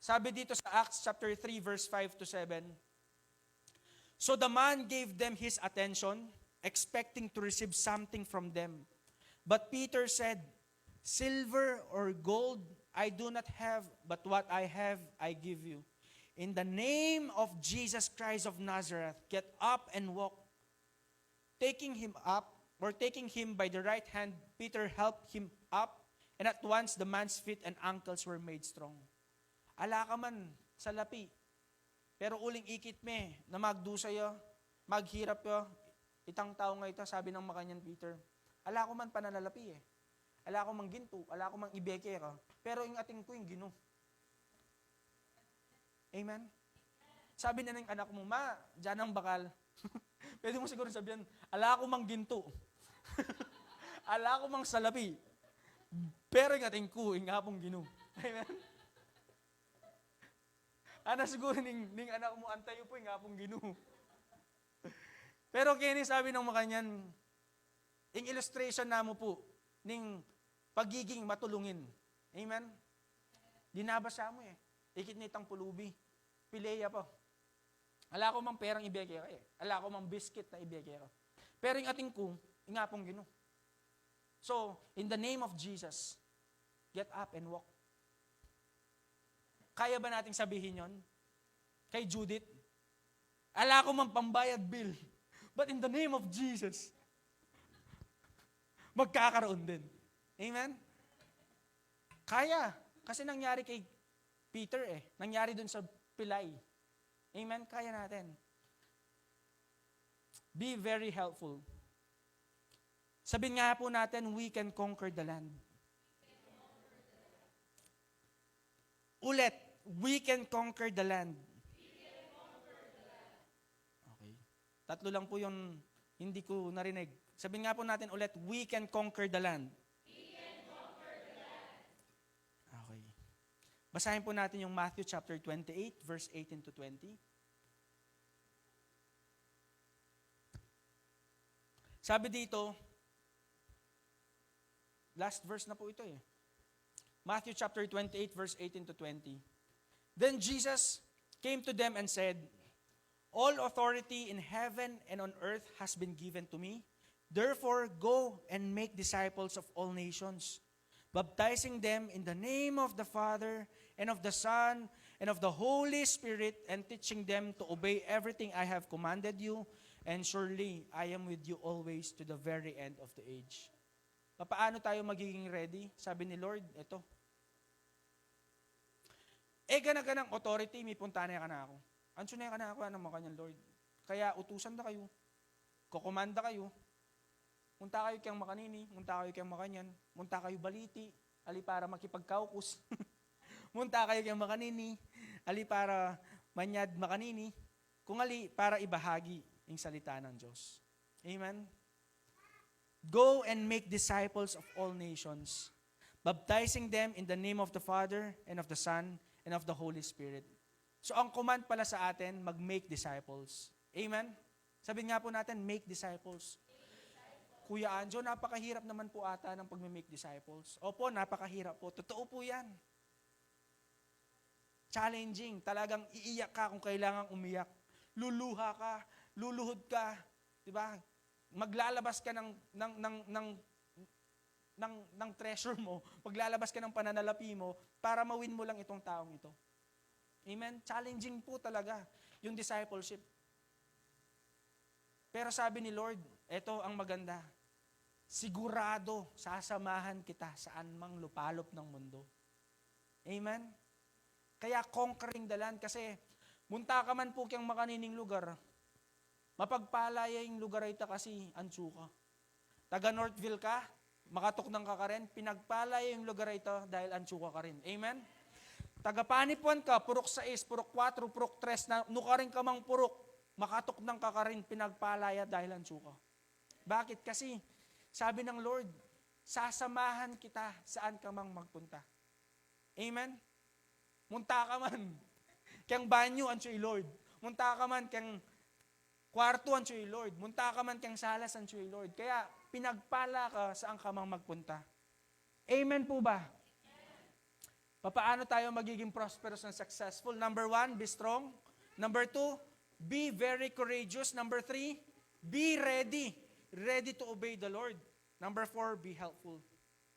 Sabi dito sa Acts chapter 3 verse 5 to 7. So the man gave them his attention, expecting to receive something from them. But Peter said, silver or gold I do not have, but what I have I give you. In the name of Jesus Christ of Nazareth, get up and walk. Taking him by the right hand, Peter helped him up, and at once the man's feet and ankles were made strong. Ala ka man sa lapi, pero uling ikit me, na magdusayo, maghirap yo, itang tao nga ito, sabi ng makanyan Peter, ala ko man pananalapi ala ko mang ginto, ala ko mang ibeke ka, pero yung ating ko yung gino. Amen? Sabi na ng anak mo, ma, dyan ang bakal. Pwede mo siguro sabihan, ala ko mang ginto. Ala ko mang salapi. Pero yung ating ko, yung apong gino. Amen? Ana siguro ning anak mo, antayo po yung apong gino. Pero kini sabi ng makanyan, yung illustration na mo po, ning pagiging matulungin. Amen? Dinabasa mo Ikit nitang pulubi. Pileya po. Ala ko mang perang ibeke ka Ala ko mang biscuit na ibeke ka. Pero yung ating kung, yung apong gino. So, in the name of Jesus, get up and walk. Kaya ba nating sabihin yon? Kay Judith, ala ko mang pambayad bill. But in the name of Jesus, magkakaroon din. Amen? Kaya. Kasi nangyari kay Peter Nangyari dun sa pilay. Amen? Kaya natin. Be very helpful. Sabihin nga po natin, we can conquer the land. Ulit, we can conquer the land. Okay. Tatlo lang po yung hindi ko narinig. Sabihin nga po natin ulit, we can conquer the land. Okay. Basahin po natin yung Matthew chapter 28, verse 18 to 20. Sabi dito, last verse na po ito eh. Matthew chapter 28, verse 18 to 20. Then Jesus came to them and said, all authority in heaven and on earth has been given to me. Therefore, go and make disciples of all nations, baptizing them in the name of the Father and of the Son and of the Holy Spirit, and teaching them to obey everything I have commanded you. And surely, I am with you always to the very end of the age. Paano tayo magiging ready? Sabi ni Lord, ito. Ganaganang authority, may punta na ka na ako. Anso na ka na ako, anong mga kanyang Lord. Kaya utusan na kayo. Kukumanda kayo. Munta kayo kayang makanini, munta kayo kayang makanyan, munta kayo baliti, ali para makipagkaukus. Munta kayo kayang makanini, ali para manyad makanini, kung ali para ibahagi yung salita ng Diyos. Amen? Go and make disciples of all nations, baptizing them in the name of the Father and of the Son and of the Holy Spirit. So ang command pala sa atin, mag-make disciples. Amen? Sabihin nga po natin, make disciples. Kuya Anjo, napakahirap naman po ata ng pag-make disciples. Opo, napakahirap po. Totoo po yan. Challenging. Talagang iiyak ka kung kailangang umiyak. Luluha ka, luluhod ka, 'di ba? Maglalabas ka ng treasure mo, maglalabas ka ng pananalapi mo para mawin mo lang itong taong ito. Amen? Challenging po talaga yung discipleship. Pero sabi ni Lord, ito ang maganda, sigurado sasamahan kita saan mang lupalop ng mundo. Amen? Kaya conquering the land, kasi munta ka man po kiyang makanining lugar, mapagpalaya yung lugar ita kasi Ansuka. Taga Northville ka, makatuknang ka ka rin, pinagpalaya yung lugar ito dahil Ansuka ka rin. Amen? Taga Panipuan ka, purok 6, purok 4, purok 3, na nukaring ka mang purok, makatuknang ka ka rin, pinagpalaya dahil Ansuka. Bakit? Kasi sabi ng Lord, sasamahan kita saan ka mang magpunta. Amen? Munta ka man, kayang banyo, ansoy Lord. Munta ka man, kayang kwarto, ansoy Lord. Munta ka man, kayang salas, ansoy Lord. Kaya pinagpala ka saan ka mang magpunta. Amen po ba? Paano tayo magiging prosperous and successful? Number 1, be strong. Number 2, be very courageous. Number 3, be ready. Ready to obey the Lord. Number 4, be helpful.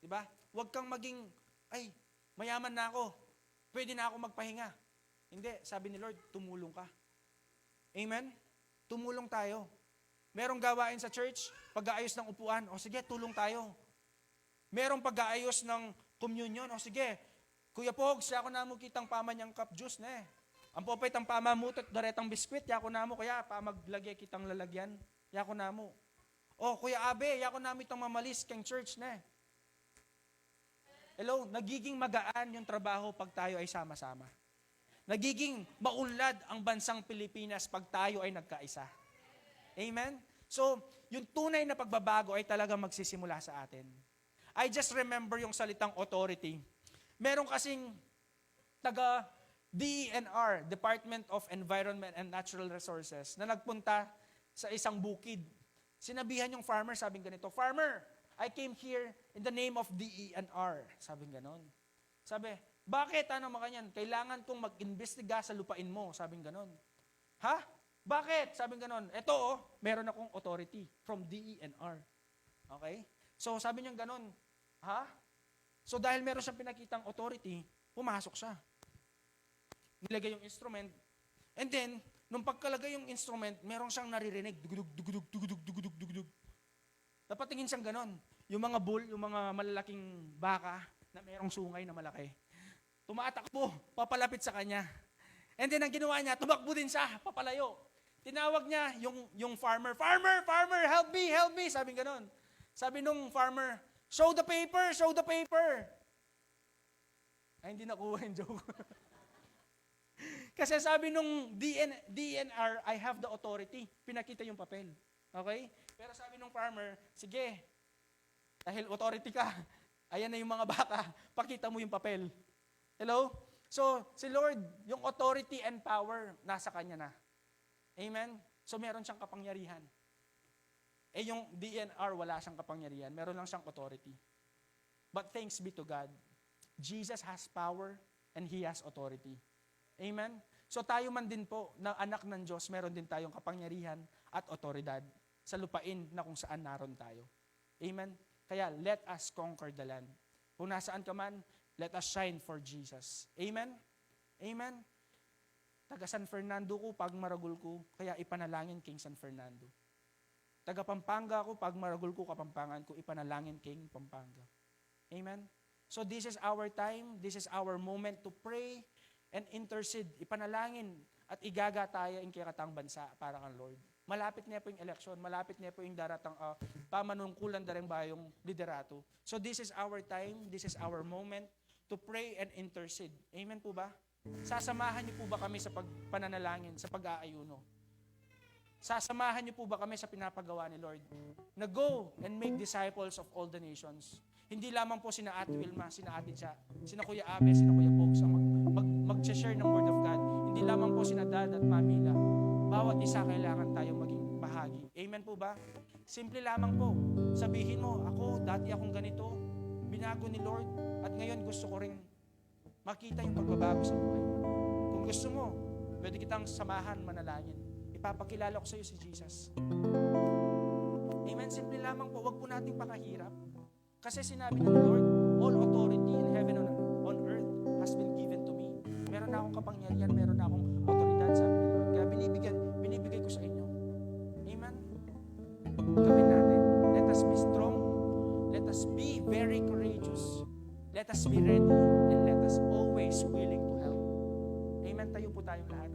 Diba? Huwag kang maging, ay, mayaman na ako. Pwede na ako magpahinga. Hindi, sabi ni Lord, tumulong ka. Amen? Tumulong tayo. Merong gawain sa church, pag-aayos ng upuan, o sige, tulong tayo. Merong pag-aayos ng communion, o sige, Kuya Pog, siya ako na mo kitang pamanyang cup juice na eh. Ang popay tang pamamutot, daretang biskwit, yako na mo, kaya pamaglagay kitang lalagyan, yako na mo. O, Kuya Abe, yako na mo itang mamalis kang church na eh. Hello, nagiging magaan yung trabaho pag tayo ay sama-sama. Nagiging maunlad ang bansang Pilipinas pag tayo ay nagkaisa. Amen? So, yung tunay na pagbabago ay talagang magsisimula sa atin. I just remember yung salitang authority. Meron kasing taga DENR, Department of Environment and Natural Resources, na nagpunta sa isang bukid. Sinabihan yung farmer, sabing ganito, Farmer, I came here in the name of DENR. Sabing ganon. Sabi, bakit? Ano makanyan? Kailangan kong mag-imbestiga sa lupain mo. Sabing ganon. Ha? Bakit? Sabing ganon. Ito, meron akong authority from DENR. Okay? So, sabi niya ganon. Ha? So, dahil meron siyang pinakitang authority, pumasok siya. Nilagay yung instrument. And then, nung pagkalagay yung instrument, meron siyang naririnig. Dugudug, dugudug, dugudug, dugudug, dugudug. Napatingin siyang ganon. Yung mga bull, yung mga malalaking baka na merong sungay na malaki. Tumatakbo, papalapit sa kanya. And then ang ginawa niya, tumakbo din siya, papalayo. Tinawag niya yung farmer, farmer, help me, sabi ganon. Sabi nung farmer, show the paper. Ay, hindi nakuha yung joke. Kasi sabi nung DNR, I have the authority. Pinakita yung papel. Okay? Pero sabi nung farmer, sige, dahil authority ka, ayan na yung mga baka, pakita mo yung papel. Hello? So, si Lord, yung authority and power, nasa Kanya na. Amen? So, meron siyang kapangyarihan. Yung DNR, wala siyang kapangyarihan. Meron lang siyang authority. But thanks be to God, Jesus has power and He has authority. Amen? So, tayo man din po, na anak ng Diyos, meron din tayong kapangyarihan at otoridad sa lupain na kung saan naroon tayo. Amen? Kaya, let us conquer the land. Kung nasaan ka man, let us shine for Jesus. Amen? Amen? Taga San Fernando ko, pag maragul ko, kaya ipanalangin King San Fernando. Taga Pampanga ko, pag maragul ko, Kapampangan ko, ipanalangin King Pampanga. Amen? So this is our time, this is our moment to pray and intercede. Ipanalangin at igaga tayo ang kikatang bansa para kang Lord. Malapit niya po yung election, malapit niya po yung daratang pamanungkulan dareng bayong liderato. So this is our time, this is our moment to pray and intercede. Amen po ba? Sasamahan niyo po ba kami sa pananalangin, sa pag-aayuno? Sasamahan niyo po ba kami sa pinapagawa ni Lord? Na go and make disciples of all the nations. Hindi lamang po sina Ate Wilma, sina Ate Cha, sina Kuya Abe, sina Kuya Pogs ang mag-share ng Word of God. Hindi lamang po sina Dad at Mamila. Bawat isa kailangan tayong maging bahagi. Amen po ba? Simple lamang po. Sabihin mo, dati akong ganito, binago ni Lord, at ngayon gusto ko rin makita yung pagbabago sa buhay. Kung gusto mo, pwede kitang samahan, manalangin. Ipapakilala ko sa iyo si Jesus. Amen? Simple lamang po. Huwag po nating pakahirap. Kasi sinabi ng Lord, all authority in heaven and on earth has been given to me. Meron na akong kapangyarihan, meron na akong autoridad, sabi ni Lord. Kaya binibigay ko sa inyo. Amen? Gawin natin. Let us be strong. Let us be very courageous. Let us be ready. And let us always willing to help. Amen? Tayo po tayong lahat.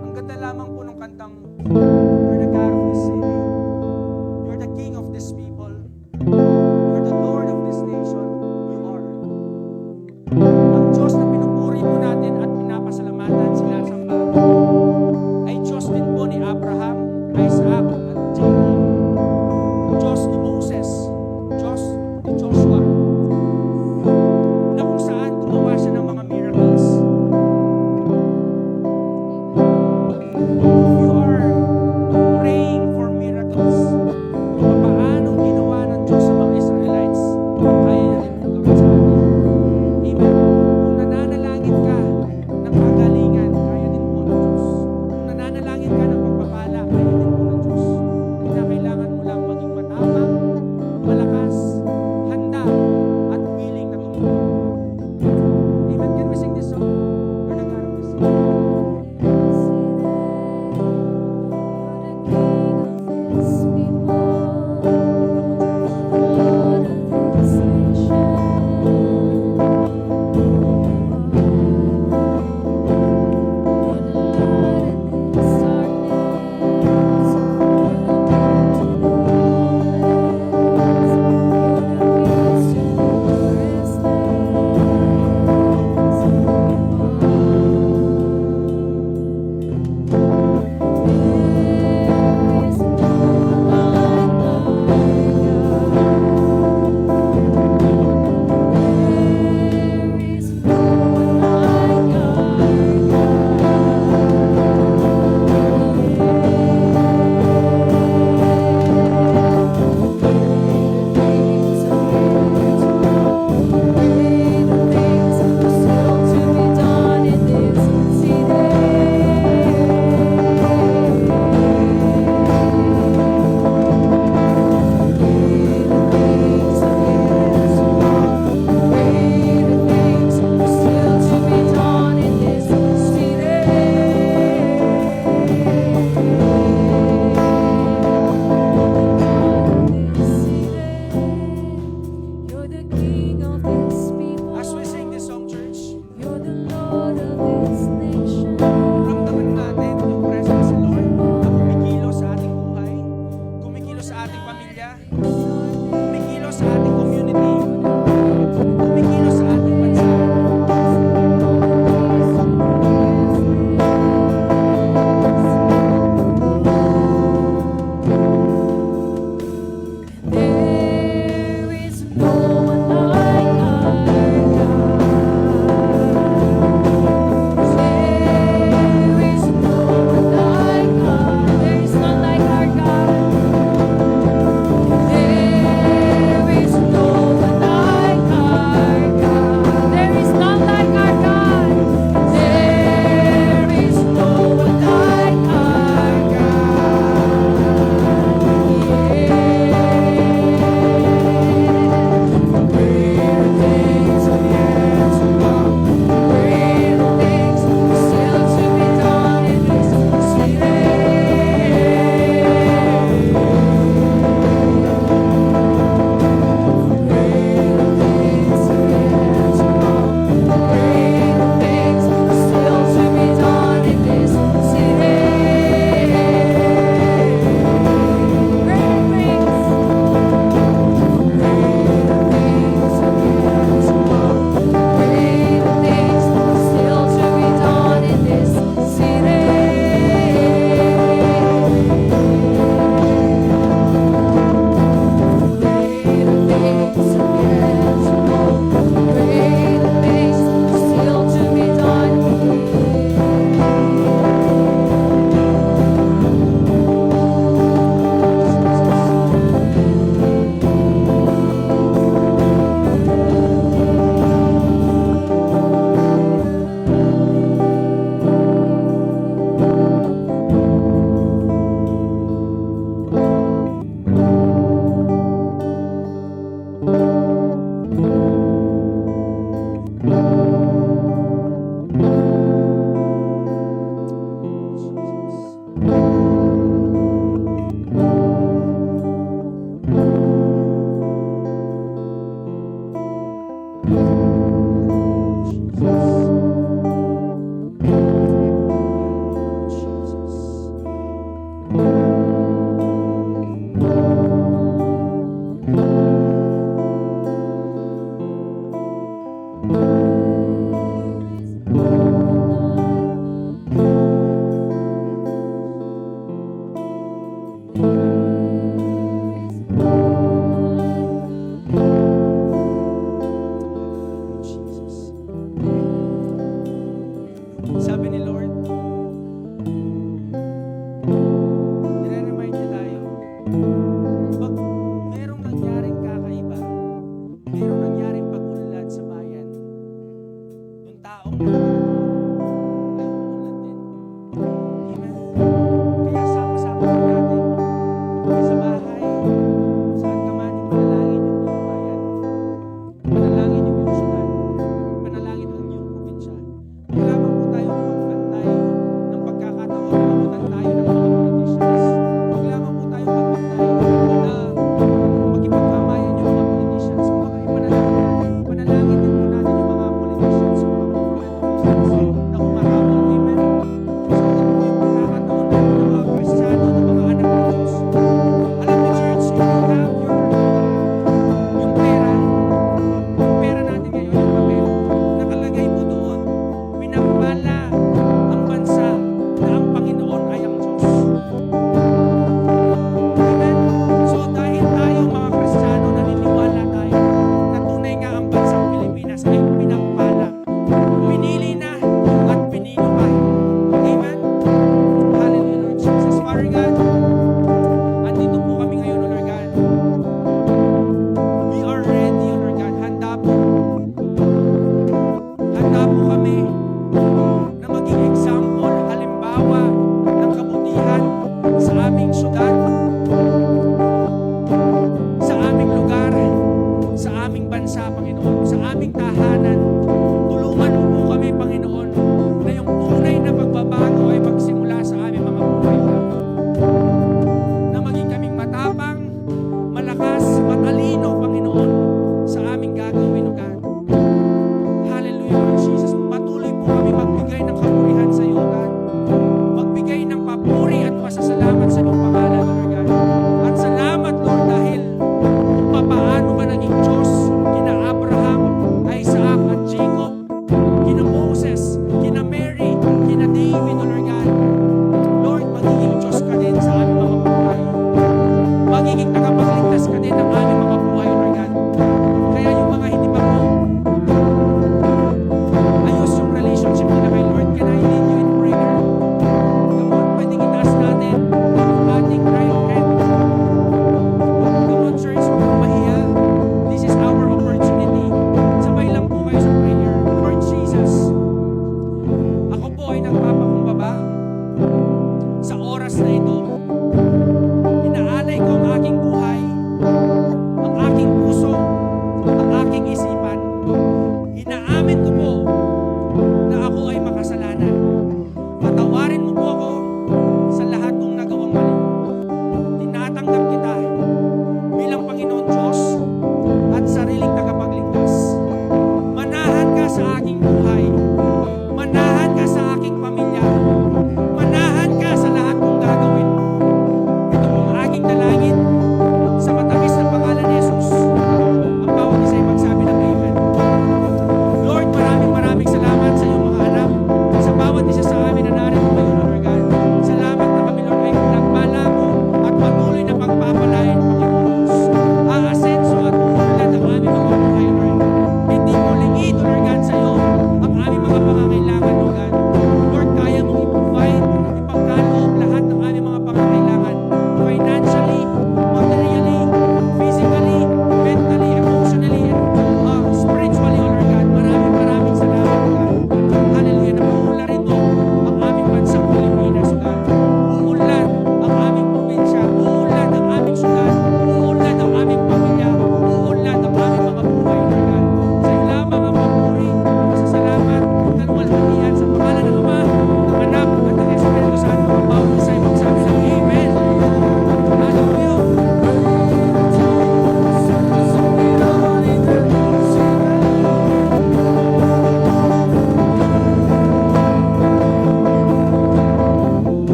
Ang ganda lamang po ng kantang, you're the God of this city. You're the King of this people. You're the Lord of this nation. You are. Ang Diyos na pinupuri po natin at pinapasalamatan sila sa bago ay Diyos din po ni Abraham, Isaac, at Jacob. Diyos ni Moses. Diyos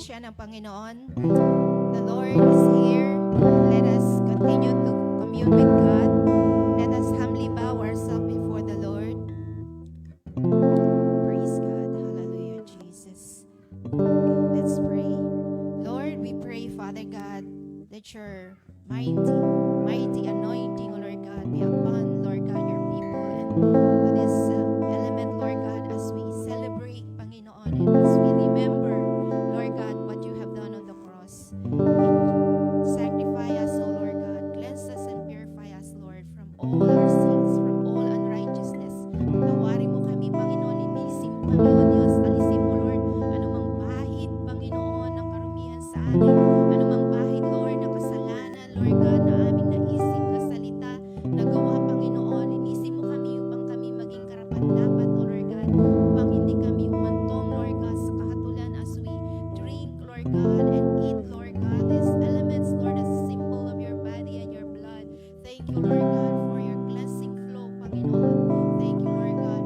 presensya ng Panginoon. The Lord is here. Let us continue to commune with God. Let us humbly bow ourselves before the Lord. Praise God. Hallelujah, Jesus. Let's pray. Lord, we pray, Father God, that your mighty anointing, O Lord God, be upon, Lord God, your people. And to this element, Lord God, as we celebrate, Panginoon, and as we remember, Lord God, what you have done on the cross. Sanctify us, O Lord God. Cleanse us and purify us, Lord, from all our sins, from all unrighteousness. Tawarin mo kami, Panginoon. Linisin mo, Panginoon Diyos. Alisin mo, Lord, anumang bahid, Panginoon, ng karumihan sa amin. Anumang bahid, Lord, na kasalanan, Lord God, na aming naisip, na salita, nagawa, Panginoon. Linisin mo kami upang kami maging karapat-dapat, O Lord God. Upang hindi kami umantong, Lord God, sa kahatulan as we drink, Lord God, and eat, Lord God, these elements, Lord, as a symbol of your body and your blood. Thank you, Lord God, for your cleansing flow, Panginoon. Thank you, Lord God,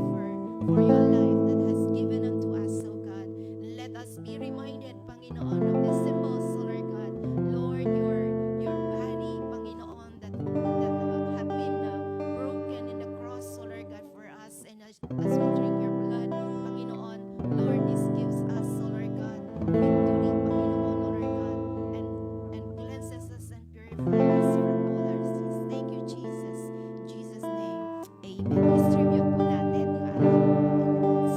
for your life that has given unto us, O God. Let us be reminded, Panginoon, of the symbols, O Lord God. Lord, your body, Panginoon, that have been broken in the cross, O Lord God, for us. And as we drink your blood, Panginoon, Lord, this gives us, O Lord God, victory, Panginoon, O Lord God, and cleanses us and purifies us from all our sins. Thank you, Jesus. In Jesus' name, amen. Distribute po natin yung ating elements.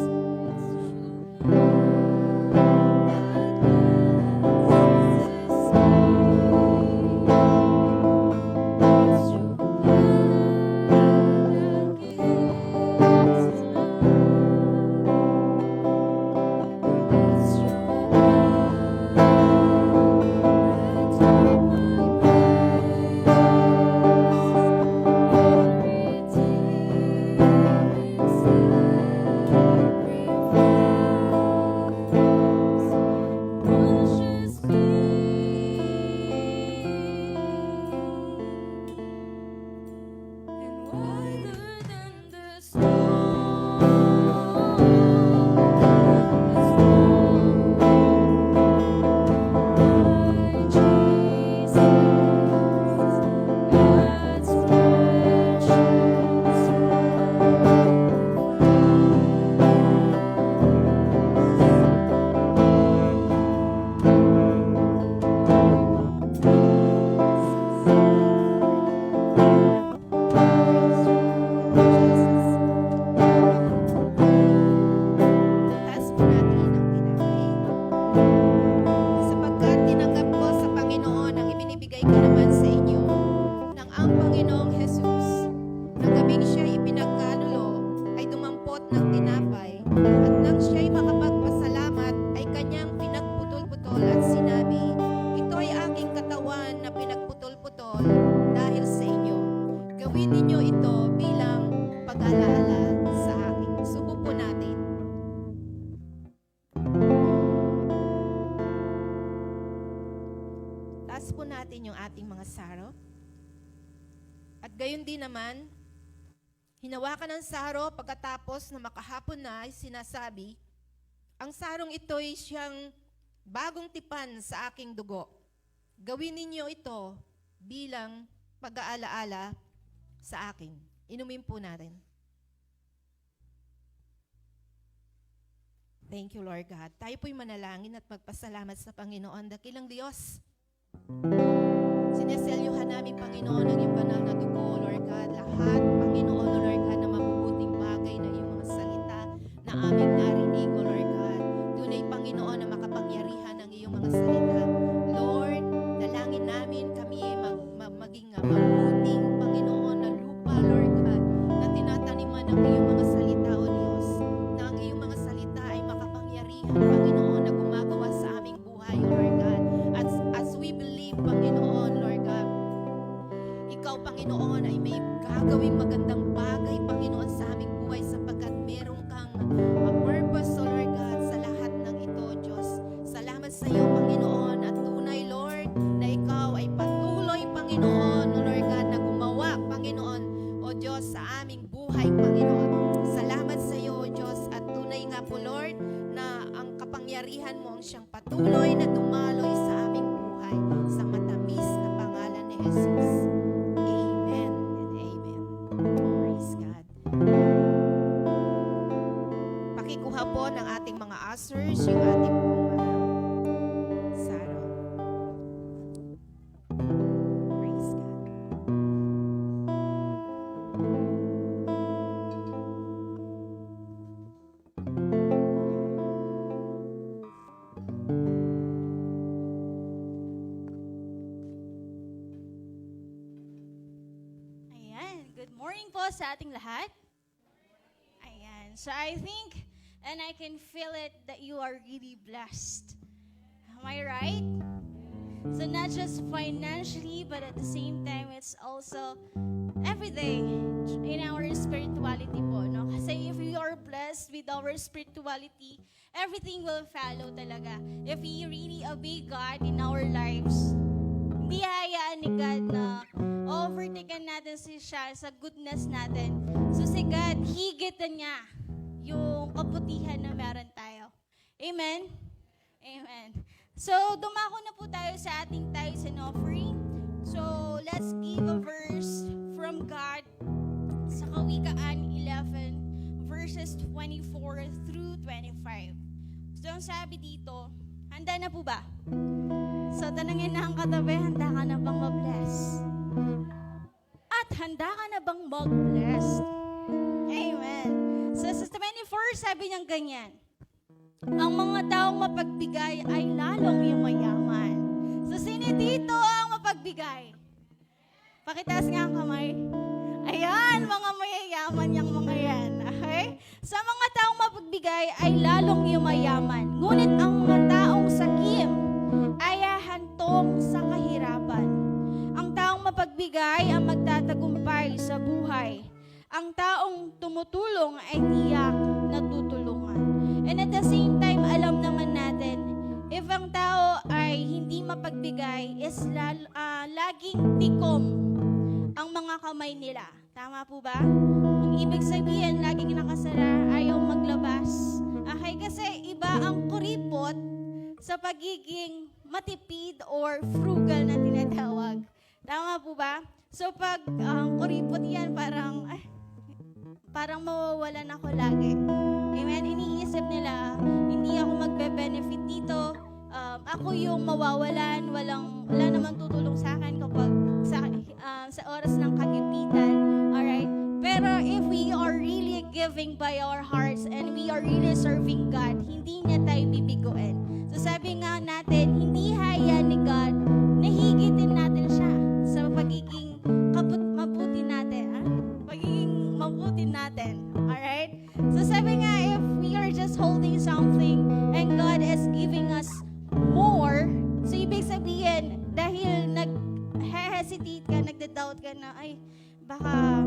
Taas po natin ang tinapay. Sapagkat tinanggap ko sa Panginoon ang ibinibigay ko naman sa inyo ng ang Panginoong Jesus. Nang gabing siya'y ipinagkanulo, ay dumampot ng tinapay, at nang siya'y makapagpasalamat, ay kanyang pinagputol-putol at sinabi, "Ito'y aking katawan na pinagputol-putol dahil sa inyo. Gawin ninyo ito bilang pag-alaala sa akin." Subo po natin. Taas po natin yung ating mga saro. At gayon din naman, hinawakan ng saro pagkatapos na makahapon na ay sinasabi, "Ang sarong ito'y siyang bagong tipan sa aking dugo. Gawin ninyo ito bilang pag-aalaala sa akin." Inumin po natin. Thank you, Lord God. Tayo po'y manalangin at magpasalamat sa Panginoon. Dakilang Diyos, sinaselyuhan namin, Panginoon, ang iyong banal na dugo, Lord God. Lahat, Panginoon, O Lord God, na mabubuting bagay na iyong mga salita na aming narinig, O Lord God. Tunay, Panginoon, na makapangyarihan ang iyong mga salita. Lord, dalangin namin kami maging mabuting, Panginoon, na lupa, Lord God, na tinataniman ng iyong mga salita, O Diyos. Na ang iyong mga salita ay makapangyarihan, Panginoon, na gumagawa sa aming buhay, O Lord God. As we believe, Panginoon, Lord God, ikaw, Panginoon, ay may gagawing magandang bagay, Panginoon, sa aming buhay sapagkat meron kang purpose, O Lord God, sa lahat ng ito, Diyos. Salamat sa iyo, Panginoon, at tunay, Lord, na ikaw ay patuloy, Panginoon, O Lord God, na gumawa, Panginoon, O Diyos, sa aming buhay, Panginoon. Salamat sa iyo, O Diyos, at tunay nga po, Lord, na ang kapangyarihan kapangyarihan mo ang siyang patuloy na dumaloy sa aming buhay sa matamis na pangalan ni Jesus. Amen and amen. Praise God. Pakikuha po ng ating mga ushers yung ating pong mga saro. Praise God. Ayan, good morning po sa ating lahat. Ayan, so I think and I can feel it that you are really blessed. Am I right? So not just financially, but at the same time, it's also every day in our spirituality po, no? Kasi if we are blessed with our spirituality, everything will follow talaga. If we really obey God in our lives, hindi hayaan ni God na overtaken natin siya sa goodness natin. So si God, higitan niya yung kabutihan na meron tayo. Amen? Amen. So, dumako na po tayo sa ating tithes and offering. So, let's give a verse from God sa Kawikaan 11, verses 24 through 25. So, ang sabi dito, handa na po ba? So, tanungin na ang katabi, handa ka na bang mag-bless? At handa ka na bang mag-bless? Amen. So, sa 24, sabi niyang ganyan, ang mga taong mapagbigay ay lalong yumayaman. So, sino dito ang mapagbigay? Pakitaas nga ang kamay. Ayan, mga mayayaman yung mga yan. Okay? Sa mga taong mapagbigay ay lalong yumayaman. Ngunit ang mga taong sakim ay hahantong sa kahirapan. Ang taong mapagbigay ang magtatagumpay sa buhay. Ang taong tumutulong ay tiyak na tutulungan. And at the same time, alam naman natin, if ang tao ay hindi mapagbigay, is laging tikom ang mga kamay nila. Tama po ba? Ang ibig sabihin, laging nakasara, ayaw maglabas. Okay, kasi iba ang kuripot sa pagiging matipid or frugal na tinatawag. Tama po ba? So pag kuripot yan, parang mawawalan ako lagi. Amen? Iniisip nila, hindi ako magbe-benefit dito. Ako yung mawawalan, wala namang tutulong sa akin kapag sa oras ng kagipitan. Alright? Pero if we are really giving by our hearts and we are really serving God, hindi niya tayo bibiguin. So sabi nga natin, hindi hayaan ni God na higitin natin siya sa pagiging mabuti natin. Pagiging mabuti natin. Alright? So sabi nga, if we are just holding something and God is giving us more, so ibig sabihin, dahil nag-hesitate ka, nagda-doubt ka na, ay, baka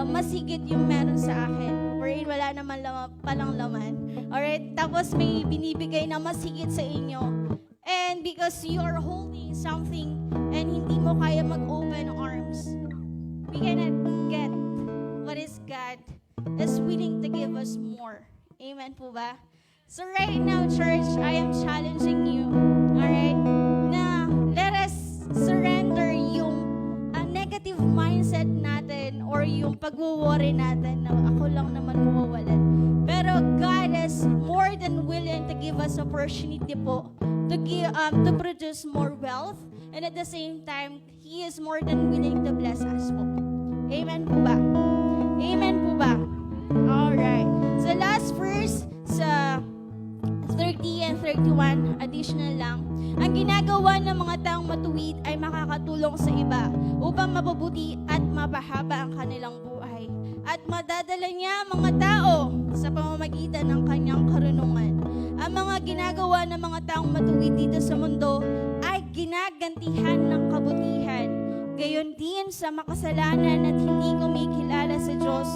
masigit yung meron sa akin. Or wala naman palang laman. Alright? Tapos may binibigay na masigit sa inyo. And because you are holding something and hindi mo kaya mag-open arms, we cannot get what is God is willing to give us more. Amen po ba? So right now, church, I am challenging you, alright, na let us surrender yung negative mindset natin or yung pag-worry natin na ako lang naman mawawalan. Pero God is more than willing to give us opportunity po to produce more wealth, and at the same time, He is more than willing to bless us po. Amen po ba? Amen po ba? Alright. So last verse sa 30 and 31, additional lang. Ang ginagawa ng mga taong matuwid ay makakatulong sa iba upang mapabuti at mapahaba ang kanilang buhay. At madadala niya mga tao sa pamamagitan ng kanyang karunungan. Ang mga ginagawa ng mga taong matuwid dito sa mundo ay ginagantihan ng kabutihan. Gayon din sa makasalanan at hindi kumikilala sa Diyos,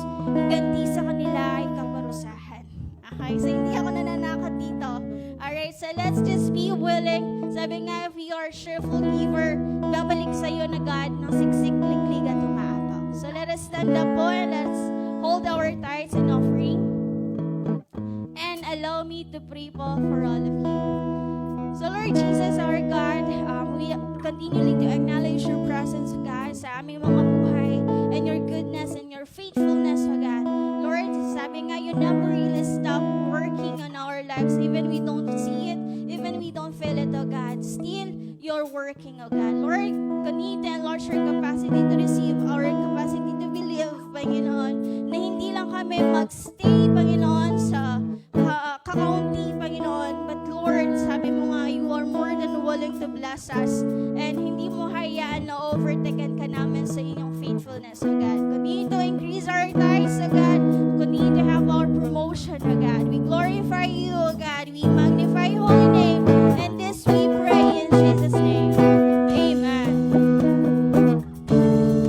ganti sa kanila ay kaparusahan. Okay, so hindi ako nananakot dito. Alright, so let's just be willing. Sabi nga, if we are cheerful giver, babalik sa iyo na God ng siksik, liglig at umaapaw. So let us stand up po and let's hold our tithes and offering. And allow me to pray po for all of you. So Lord Jesus, our God, we continually to acknowledge your presence, God, sa aming mga buhay, and your goodness and your faithfulness, O God. Lord, sabi nga, you never really stop working on our lives, even we don't see it, even we don't feel it, O God. Still, you're working, O God. Lord, continue to enlarge your capacity to receive, our capacity to believe, Panginoon, na hindi lang kami magstay, Panginoon, sa kakaunti, Panginoon. But Lord, sabi mo nga, you are more than willing to bless us. And hindi mo hayaan na overtaken ka namin sa inyong faithfulness, O God.